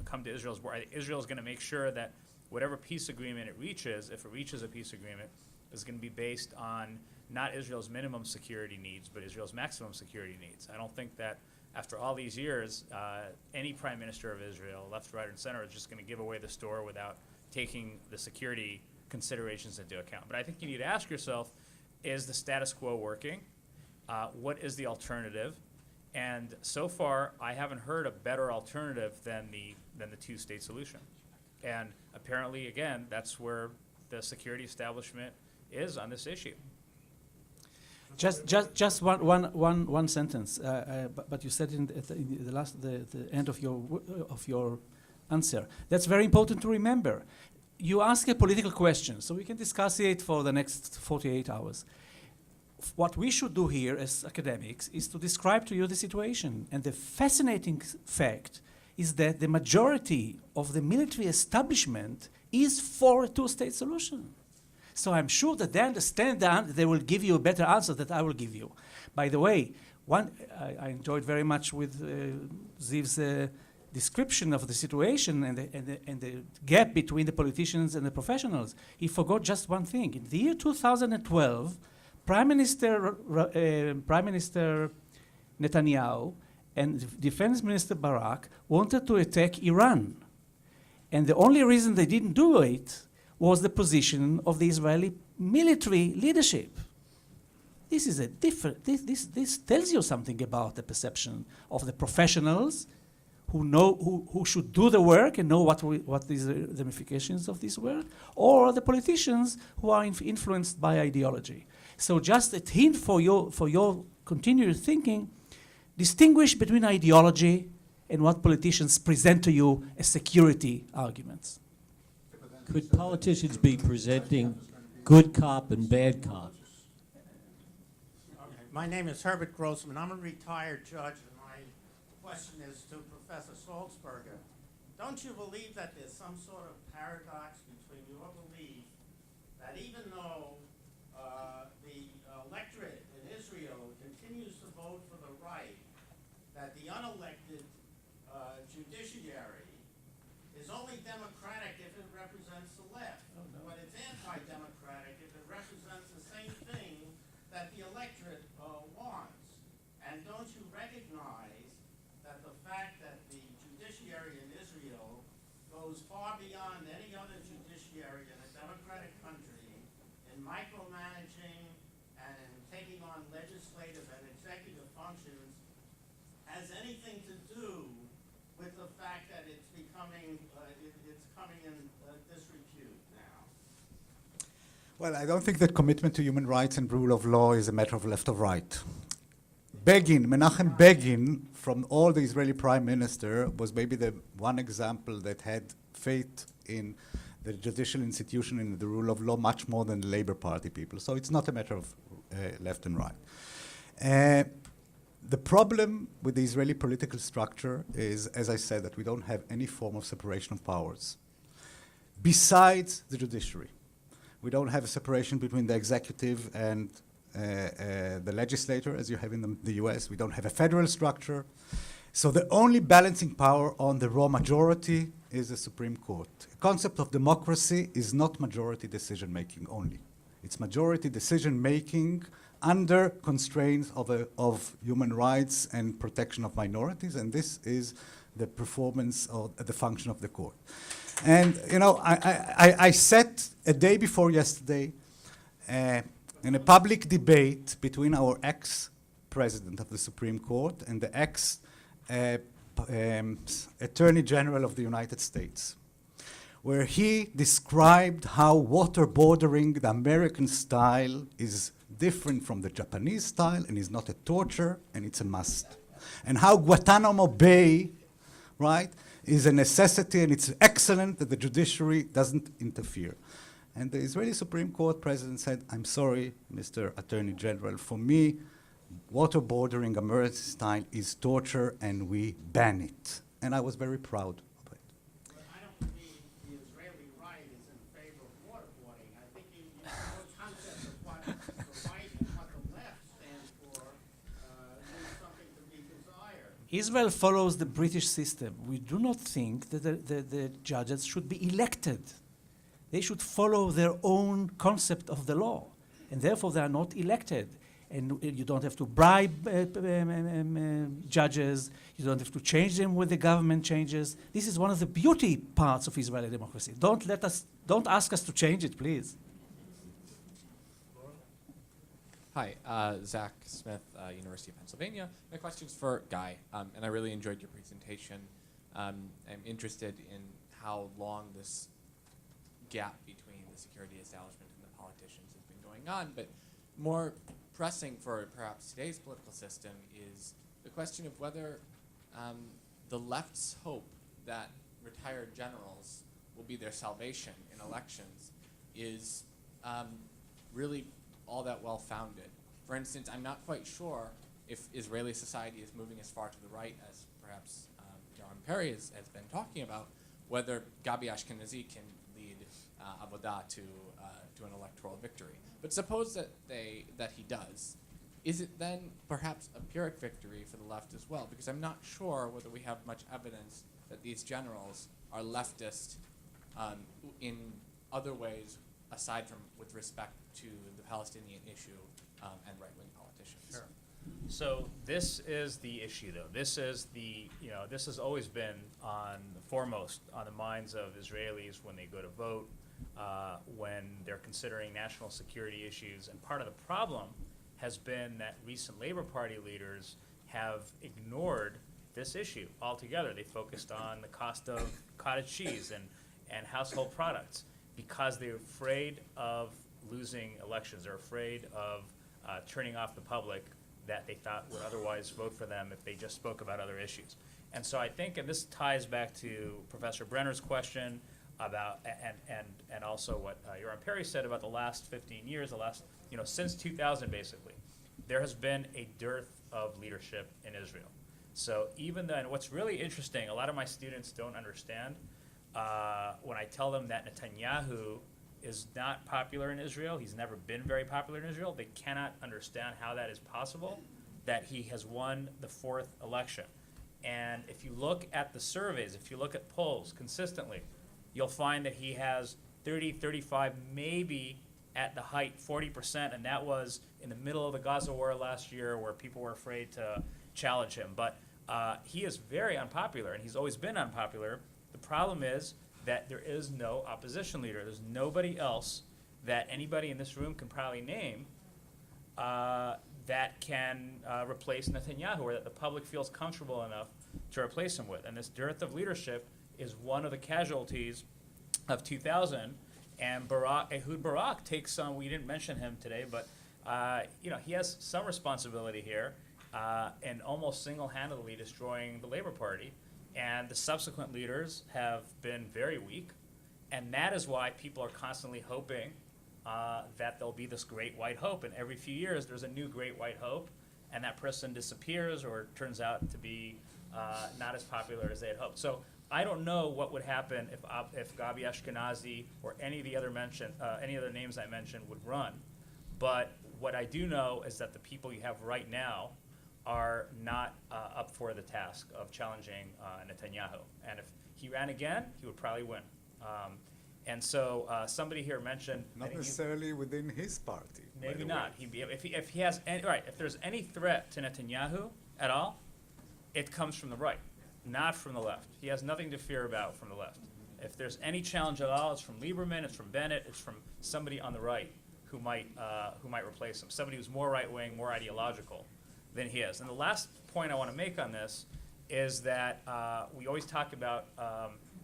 come to Israel's board. Israel is going to make sure that whatever peace agreement it reaches, if it reaches a peace agreement, is going to be based on not Israel's minimum security needs, but Israel's maximum security needs. I don't think that after all these years, any prime minister of Israel, left, right, and center, is just going to give away the store without taking the security considerations into account. But I think you need to ask yourself, is the status quo working? What is the alternative? And so far, I haven't heard a better alternative than the two-state solution. And apparently, again, that's where the security establishment is on this issue. Just one sentence. But you said in the end of your answer. That's very important to remember. You ask a political question, so we can discuss it for the next 48 hours. What we should do here as academics is to describe to you the situation. And the fascinating fact is that the majority of the military establishment is for a two-state solution. So I'm sure that they understand that they will give you a better answer than I will give you. By the way, I enjoyed very much with Ziv's description of the situation and the gap between the politicians and the professionals. He forgot just one thing. In the year 2012, Prime Minister Netanyahu and Defense Minister Barak wanted to attack Iran. And the only reason they didn't do it was the position of the Israeli military leadership. This is a different, this tells you something about the perception of the professionals who should do the work and know what is the ramifications of this work, or the politicians who are influenced by ideology. So just a hint for your continued thinking, distinguish between ideology and what politicians present to you as security arguments. Could politicians be presenting good cop and bad cop? Okay. My name is Herbert Grossman. I'm a retired judge, and my question is to Professor Salzberger. Don't you believe that there's some sort of paradox between your belief that even though the electorate in Israel continues to vote for the right, that the unelected judiciary is only democratic if it represents the left, but it's anti-democratic if it represents the same thing that the electorate wants? And don't you recognize that the fact that the judiciary in Israel goes far beyond any other judiciary in a democratic country in micromanaging and in taking on legislative and executive functions has anything to do with the fact that it's becoming, it's coming in disrepute now? Well, I don't think that commitment to human rights and rule of law is a matter of left or right. Begin, Menachem Begin, from all the Israeli prime minister, was maybe the one example that had faith in the judicial institution and the rule of law much more than the Labour Party people. So it's not a matter of left and right. The problem with the Israeli political structure is, as I said, that we don't have any form of separation of powers. Besides the judiciary, we don't have a separation between the executive and the legislature, as you have in the US. We don't have a federal structure. So the only balancing power on the raw majority is the Supreme Court. The concept of democracy is not majority decision-making only. It's majority decision-making under constraints of human rights and protection of minorities, and this is the performance or the function of the court. And you know, I sat a day before yesterday in a public debate between our ex-president of the Supreme Court and the ex-Attorney General of the United States, where he described how waterboarding, the American style, is different from the Japanese style and is not a torture and it's a must. And how Guantanamo Bay, right, is a necessity, and it's excellent that the judiciary doesn't interfere. And the Israeli Supreme Court president said, I'm sorry, Mr. Attorney General, for me, waterboarding American style is torture and we ban it. And I was very proud of it. But I don't believe the Israeli right is in favor of waterboarding. I think you know the concept of what the right and what the left stand for leaves something to be desired. Israel follows the British system. We do not think that the judges should be elected. They should follow their own concept of the law, and therefore they are not elected. And you don't have to bribe judges. You don't have to change them when the government changes. This is one of the beauty parts of Israeli democracy. Don't ask us to change it, please. Hi, Zach Smith, University of Pennsylvania. My question's for Guy, and I really enjoyed your presentation. I'm interested in how long this gap between the security establishment and the politicians has been going on, but more pressing for perhaps today's political system is the question of whether the left's hope that retired generals will be their salvation in elections is really all that well-founded. For instance, I'm not quite sure if Israeli society is moving as far to the right as perhaps Yaron Perry has been talking about, whether Gabi Ashkenazi can lead Avodah to an electoral victory. But suppose that he does. Is it then perhaps a Pyrrhic victory for the left as well? Because I'm not sure whether we have much evidence that these generals are leftist in other ways aside from with respect to the Palestinian issue and right-wing politicians. Sure. So this is the issue, though. This is this has always been foremost on the minds of Israelis when they go to vote, when they're considering national security issues. And part of the problem has been that recent Labor Party leaders have ignored this issue altogether. They focused on the cost of cottage cheese and household products because they're afraid of losing elections. They're afraid of turning off the public that they thought would otherwise vote for them if they just spoke about other issues. And so I think, and this ties back to Professor Brenner's question about, and also what Yoram Perry said about the last 15 years, since 2000 basically, there has been a dearth of leadership in Israel. So even then, what's really interesting, a lot of my students don't understand when I tell them that Netanyahu is not popular in Israel, he's never been very popular in Israel, they cannot understand how that is possible, that he has won the 4th election. And if you look at the surveys, if you look at polls consistently, you'll find that he has 30, 35, maybe at the height 40%, and that was in the middle of the Gaza war last year where people were afraid to challenge him. But he is very unpopular, and he's always been unpopular. The problem is that there is no opposition leader. There's nobody else that anybody in this room can probably name that can replace Netanyahu, or that the public feels comfortable enough to replace him with. And this dearth of leadership is one of the casualties of 2000. And Ehud Barak takes some, we didn't mention him today, but he has some responsibility here in almost single-handedly destroying the Labor Party. And the subsequent leaders have been very weak. And that is why people are constantly hoping that there'll be this great white hope. And every few years, there's a new great white hope, and that person disappears or turns out to be not as popular as they had hoped. So I don't know what would happen if Gabi Ashkenazi or any of the other names I mentioned would run. But what I do know is that the people you have right now are not up for the task of challenging Netanyahu. And if he ran again, he would probably win. And so somebody here mentioned Not necessarily within his party. by maybe the not. way. If he has any, right, if there's any threat to Netanyahu at all, it comes from the right, not from the left. He has nothing to fear about from the left. If there's any challenge at all, it's from Lieberman, it's from Bennett, it's from somebody on the right who might replace him, somebody who's more right-wing, more ideological than he is. And the last point I want to make on this is that we always talk about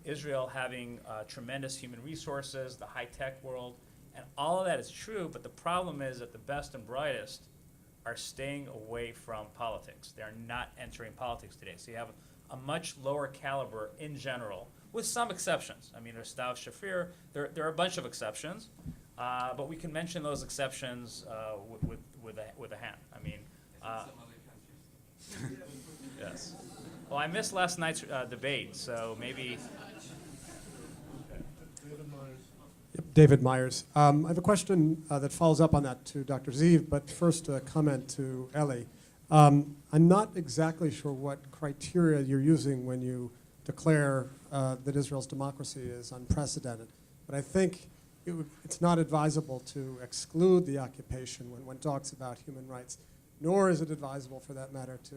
Israel having tremendous human resources, the high-tech world, and all of that is true, but the problem is that the best and brightest are staying away from politics. They are not entering politics today. So you have a much lower caliber in general, with some exceptions. I mean, there's Stav Shafir, there are a bunch of exceptions, but we can mention those exceptions with a hand. I mean, yes. Well, I missed last night's debate, so maybe. David Myers. I have a question that follows up on that to Dr. Ziv, but first a comment to Eli. I'm not exactly sure what criteria you're using when you declare that Israel's democracy is unprecedented, but I think it's not advisable to exclude the occupation when one talks about human rights, nor is it advisable, for that matter, to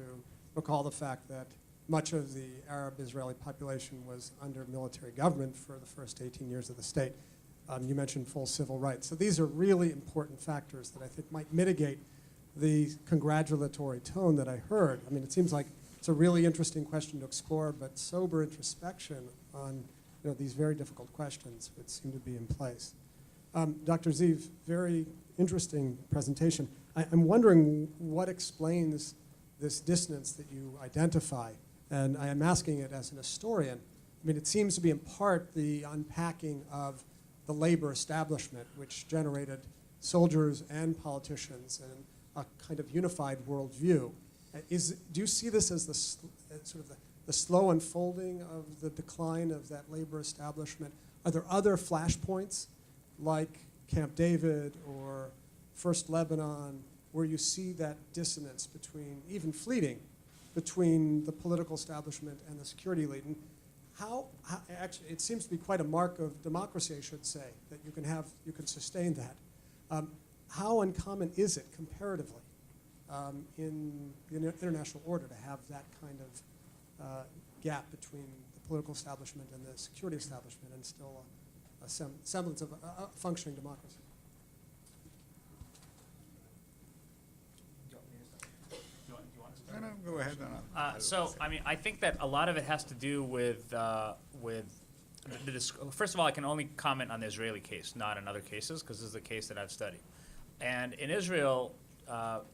recall the fact that much of the Arab-Israeli population was under military government for the first 18 years of the state. You mentioned full civil rights. So these are really important factors that I think might mitigate the congratulatory tone that I heard. I mean, it seems like it's a really interesting question to explore, but sober introspection on these very difficult questions would seem to be in place. Dr. Ziv, very interesting presentation. I'm wondering what explains this dissonance that you identify, and I am asking it as an historian. I mean, it seems to be in part the unpacking of the labor establishment, which generated soldiers and politicians and a kind of unified worldview. Do you see this as the slow unfolding of the decline of that labor establishment? Are there other flashpoints like Camp David or First Lebanon where you see that dissonance between, even fleeting, between the political establishment and the security elite? And actually, it seems to be quite a mark of democracy, I should say, that you can sustain that. How uncommon is it comparatively in the international order to have that kind of gap between the political establishment and the security establishment and still a semblance of a functioning democracy? No, go ahead. So, I mean, I think that a lot of it has to do with first of all, I can only comment on the Israeli case, not on other cases, because this is the case that I've studied. And in Israel,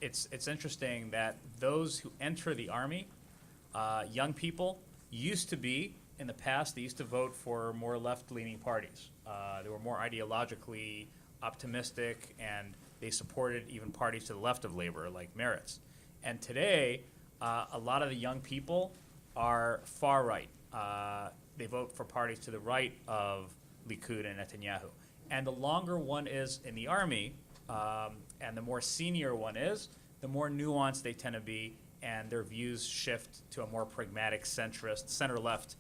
it's interesting that those who enter the army, young people, used to be, in the past, they used to vote for more left-leaning parties. They were more ideologically optimistic, and they supported even parties to the left of labor, like Meretz. And today, a lot of the young people are far right. They vote for parties to the right of Likud and Netanyahu. And the longer one is in the army, and the more senior one is, the more nuanced they tend to be, and their views shift to a more pragmatic, centrist, center-left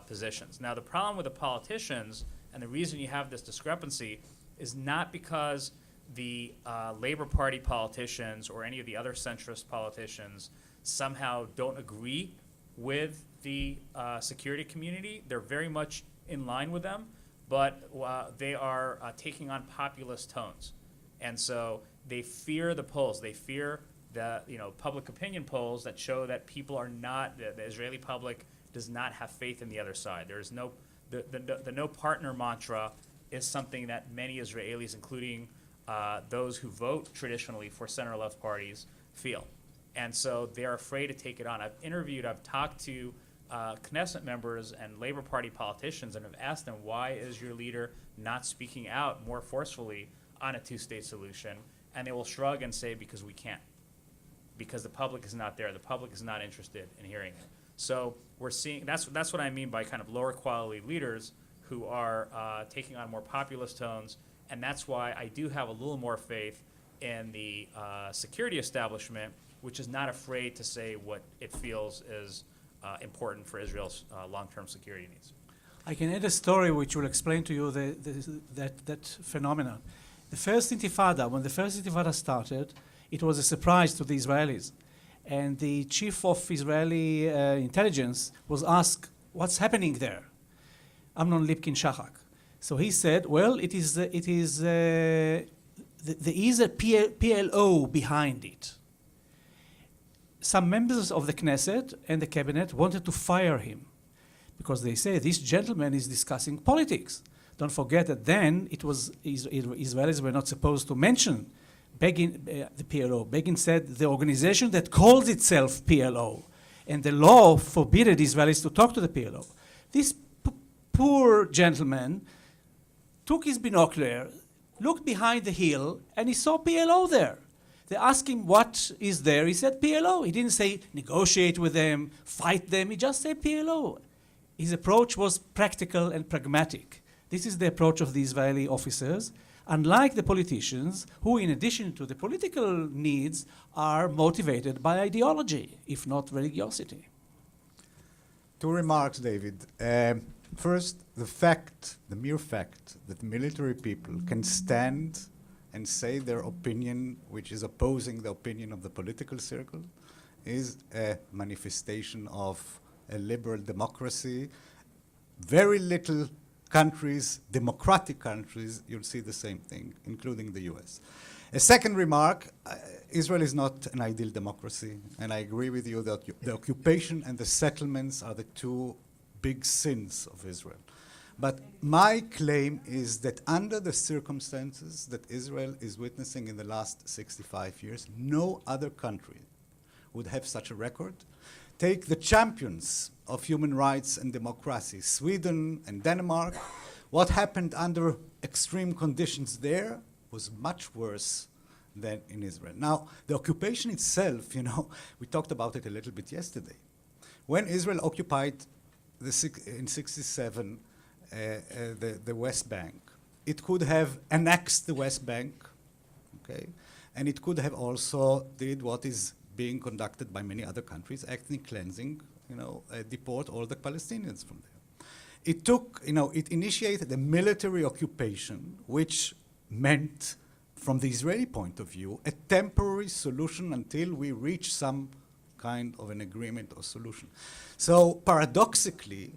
positions. Now, the problem with the politicians, and the reason you have this discrepancy, is not because the Labor Party politicians or any of the other centrist politicians somehow don't agree with the security community. They're very much in line with them, but they are taking on populist tones. And so they fear the polls. They fear the public opinion polls that show that people are not, the Israeli public does not have faith in the other side. There is no, the no partner mantra is something that many Israelis, including those who vote traditionally for center-left parties, feel. And so they're afraid to take it on. I've talked to Knesset members and Labor Party politicians and have asked them, why is your leader not speaking out more forcefully on a two-state solution? And they will shrug and say, because we can't. Because the public is not there. The public is not interested in hearing it. So we're seeing, that's what I mean by kind of lower quality leaders who are taking on more populist tones. And that's why I do have a little more faith in the security establishment, which is not afraid to say what it feels is important for Israel's long-term security needs. I can add a story which will explain to you that phenomenon. The first Intifada, when the first Intifada started, it was a surprise to the Israelis. And the chief of Israeli intelligence was asked, what's happening there? Amnon Lipkin Shahak. So he said, well, there is a PLO behind it. Some members of the Knesset and the cabinet wanted to fire him because they say this gentleman is discussing politics. Don't forget that then it was Israelis were not supposed to mention Begin, the PLO. Begin said the organization that calls itself PLO, and the law forbade Israelis to talk to the PLO. This poor gentleman took his binocular, looked behind the hill, and he saw PLO there. They asked him what is there. He said PLO. He didn't say negotiate with them, fight them. He just said PLO. His approach was practical and pragmatic. This is the approach of the Israeli officers, unlike the politicians who, in addition to the political needs, are motivated by ideology, if not religiosity. Two remarks, David. First, the mere fact that military people can stand and say their opinion, which is opposing the opinion of the political circle, is a manifestation of a liberal democracy. Very little countries, democratic countries, you'll see the same thing, including the US. A second remark, Israel is not an ideal democracy, and I agree with you that the occupation and the settlements are the two big sins of Israel. But my claim is that under the circumstances that Israel is witnessing in the last 65 years, no other country would have such a record. Take the champions of human rights and democracy, Sweden and Denmark. What happened under extreme conditions there was much worse than in Israel. Now, the occupation itself, we talked about it a little bit yesterday. When Israel occupied in 1967 the West Bank, it could have annexed the West Bank, okay? And it could have also did what is being conducted by many other countries, ethnic cleansing, deport all the Palestinians from there. It took, it initiated a military occupation, which meant, from the Israeli point of view, a temporary solution until we reach some kind of an agreement or solution. So paradoxically,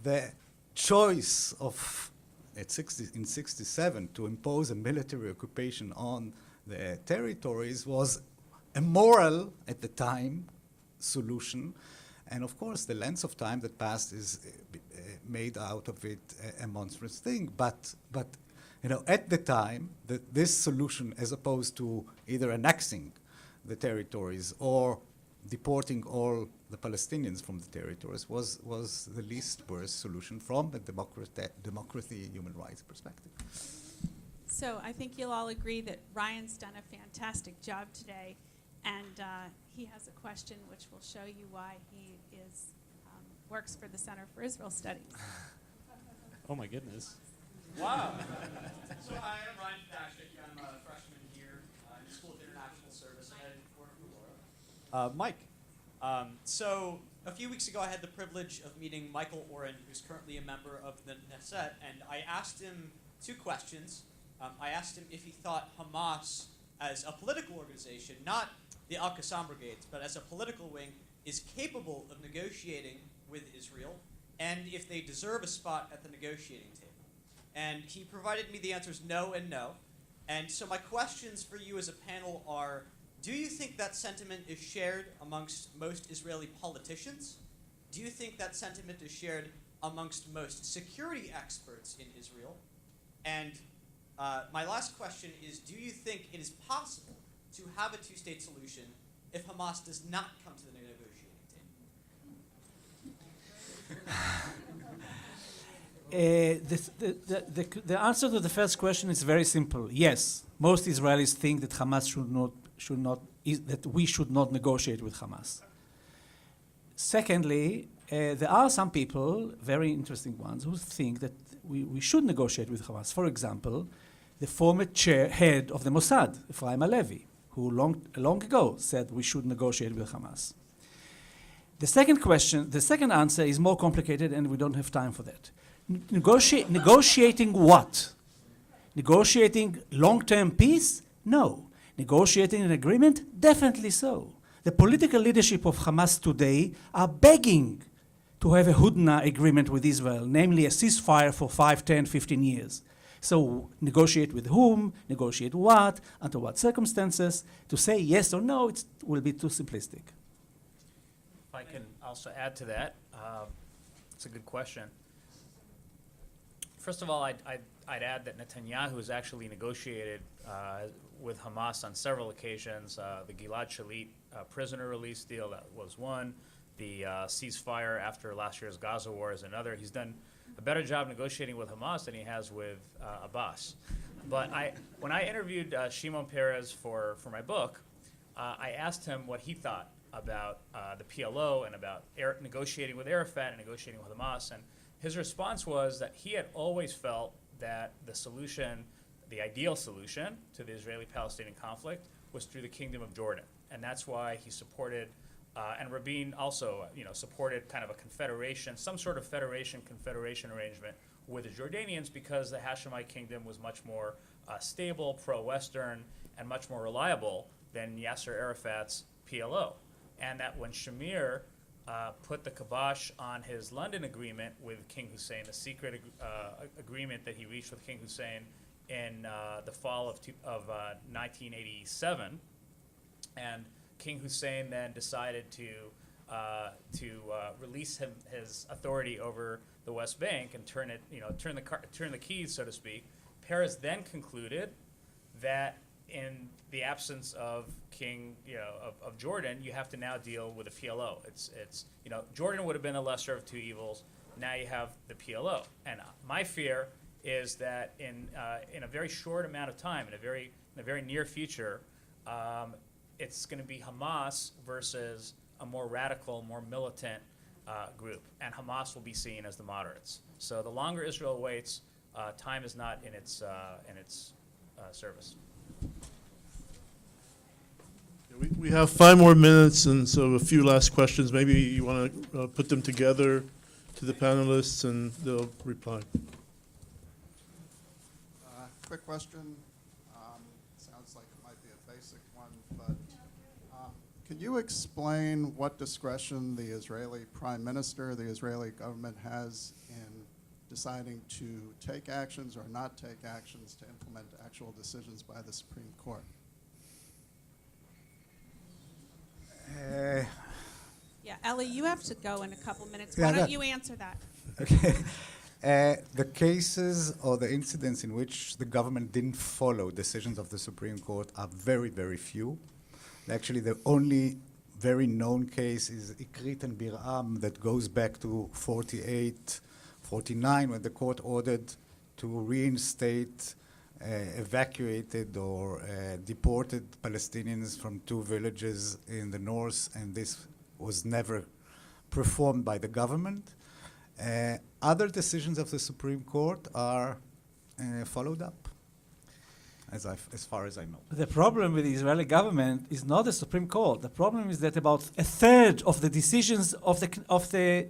the choice of, in 1967, to impose a military occupation on the territories was a moral, at the time, solution. And of course, the length of time that passed is made out of it a monstrous thing. But at the time, that this solution, as opposed to either annexing the territories or deporting all the Palestinians from the territories, was the least worst solution from a democracy, human rights perspective. So I think you'll all agree that Ryan's done a fantastic job today, and he has a question which will show you why he is works for the Center for Israel Studies. Oh my goodness. Wow. So hi, I'm Ryan Dashik. I'm a freshman here in the School of International Service. I'm heading for Laura. Mike. So a few weeks ago, I had the privilege of meeting Michael Oren, who's currently a member of the Knesset, and I asked him two questions. I asked him if he thought Hamas, as a political organization, not the Al-Qassam brigades, but as a political wing, is capable of negotiating with Israel, and if they deserve a spot at the negotiating table. And he provided me the answers no and no. And so my questions for you as a panel are, do you think that sentiment is shared amongst most Israeli politicians? Do you think that sentiment is shared amongst most security experts in Israel? And my last question is, do you think it is possible to have a two-state solution if Hamas does not come to the negotiating table? The answer to the first question is very simple. Yes, most Israelis think that that we should not negotiate with Hamas. Secondly, there are some people, very interesting ones, who think that we should negotiate with Hamas. For example, the former head of the Mossad, Ephraim Halevi, who long ago said we should negotiate with Hamas. The second answer is more complicated, and we don't have time for that. Negotiating what? Negotiating long-term peace? No. Negotiating an agreement? Definitely so. The political leadership of Hamas today are begging to have a Hudna agreement with Israel, namely a ceasefire for 5, 10, 15 years. So negotiate with whom, negotiate what, under what circumstances. To say yes or no, it will be too simplistic. If I can also add to that, it's a good question. First of all, I'd add that Netanyahu has actually negotiated with Hamas on several occasions. The Gilad Shalit prisoner release deal, that was one. The ceasefire after last year's Gaza war is another. He's done a better job negotiating with Hamas than he has with Abbas. But when I interviewed Shimon Peres for my book, I asked him what he thought about the PLO and about negotiating with Arafat and negotiating with Hamas. And his response was that he had always felt that the solution, the ideal solution to the Israeli-Palestinian conflict, was through the Kingdom of Jordan. And that's why he supported, and Rabin also supported kind of a confederation, some sort of confederation arrangement with the Jordanians, because the Hashemite kingdom was much more stable, pro-Western, and much more reliable than Yasser Arafat's PLO. And that when Shamir put the kibosh on his London agreement with King Hussein, the secret agreement that he reached with King Hussein in the fall of 1987, and King Hussein then decided to release his authority over the West Bank and turn the keys, so to speak. Peres then concluded that in the absence of King, of Jordan, you have to now deal with the PLO. Jordan would have been the lesser of two evils. Now you have the PLO, and my fear is that in a very short amount of time, in a very near future, it's going to be Hamas versus a more radical, more militant group, and Hamas will be seen as the moderates. So the longer Israel waits, time is not in its service. We have 5 more minutes, and so a few last questions. Maybe you want to put them together to the panelists, and they'll reply. Quick question. Sounds like it might be a basic one, but can you explain what discretion the Israeli Prime Minister, the Israeli government has in deciding to take actions or not take actions to implement actual decisions by the Supreme Court? Yeah, Ellie, you have to go in a couple minutes. Yeah, Why don't you answer that? Okay. The cases or the incidents in which the government didn't follow decisions of the Supreme Court are very, very few. Actually, the only very known case is Ikrit and Biram that goes back to 48, 49, when the court ordered to reinstate evacuated or deported Palestinians from 2 villages in the north, and this was never performed by the government. Other decisions of the Supreme Court are followed up, as far as I know. The problem with the Israeli government is not the Supreme Court. The problem is that about a third of the decisions of the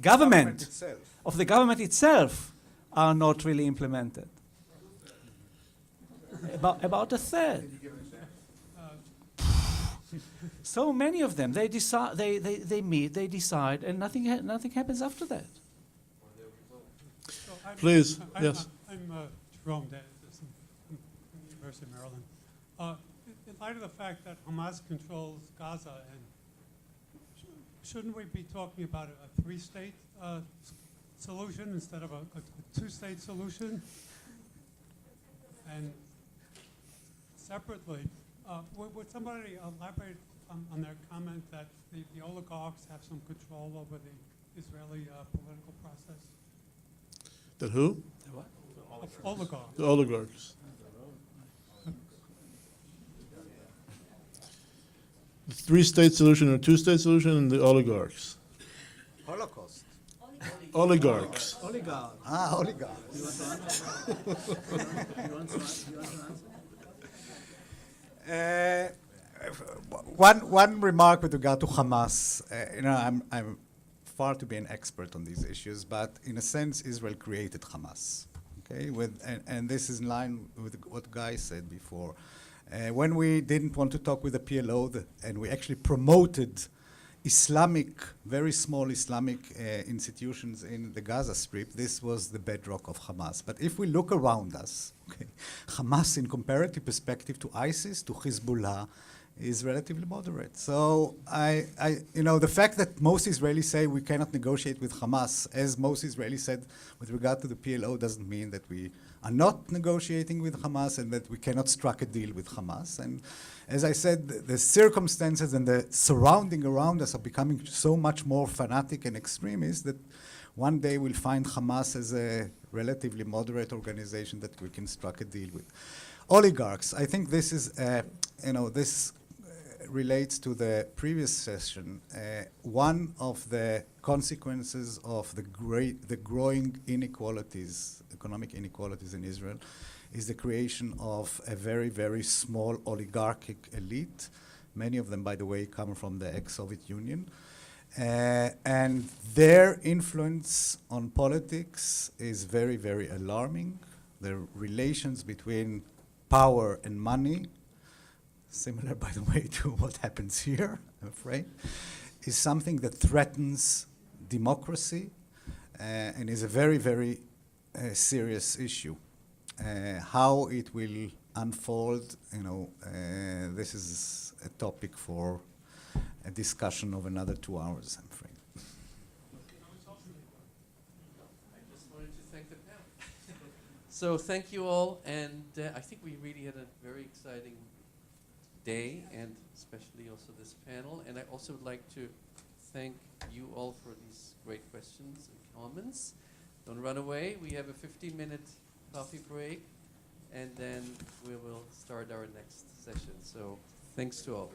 government itself are not really implemented. About a third. So many of them, they decide, they meet, they decide, and nothing happens after that. Please, yes. I'm Jerome Davis from the University of Maryland. In light of the fact that Hamas controls Gaza, and shouldn't we be talking about a 3-state solution instead of a 2-state solution? And separately, would somebody elaborate on their comment that the oligarchs have some control over the Israeli political process? That who? The what? Oligarchs. The oligarchs. The 3-state solution or 2-state solution, and the oligarchs. Holocaust. Oligarchs. Oligarchs. Ah, oligarchs. One remark with regard to Hamas. I'm far to be an expert on these issues, but in a sense, Israel created Hamas. Okay, and this is in line with what Guy said before. When we didn't want to talk with the PLO, and we actually promoted Islamic, very small Islamic institutions in the Gaza Strip, this was the bedrock of Hamas. But if we look around us, okay, Hamas in comparative perspective to ISIS, to Hezbollah, is relatively moderate. So the fact that most Israelis say we cannot negotiate with Hamas, as most Israelis said with regard to the PLO, doesn't mean that we are not negotiating with Hamas and that we cannot strike a deal with Hamas. And as I said, the circumstances and the surrounding around us are becoming so much more fanatic and extremist that one day we'll find Hamas as a relatively moderate organization that we can strike a deal with. Oligarchs, I think this is, this relates to the previous session. One of the consequences of the growing inequalities, economic inequalities in Israel, is the creation of a very, very small oligarchic elite. Many of them, by the way, come from the ex-Soviet Union. And their influence on politics is very, very alarming. The relations between power and money, similar, by the way, to what happens here, I'm afraid, is something that threatens democracy and is a very, very serious issue. How it will unfold, this is a topic for a discussion of another 2 hours, I'm afraid. I just wanted to thank the panel. So thank you all, and I think we really had a very exciting day, and especially also this panel. And I also would like to thank you all for these great questions and comments. Don't run away. We have a 15-minute coffee break, and then we will start our next session. So thanks to all.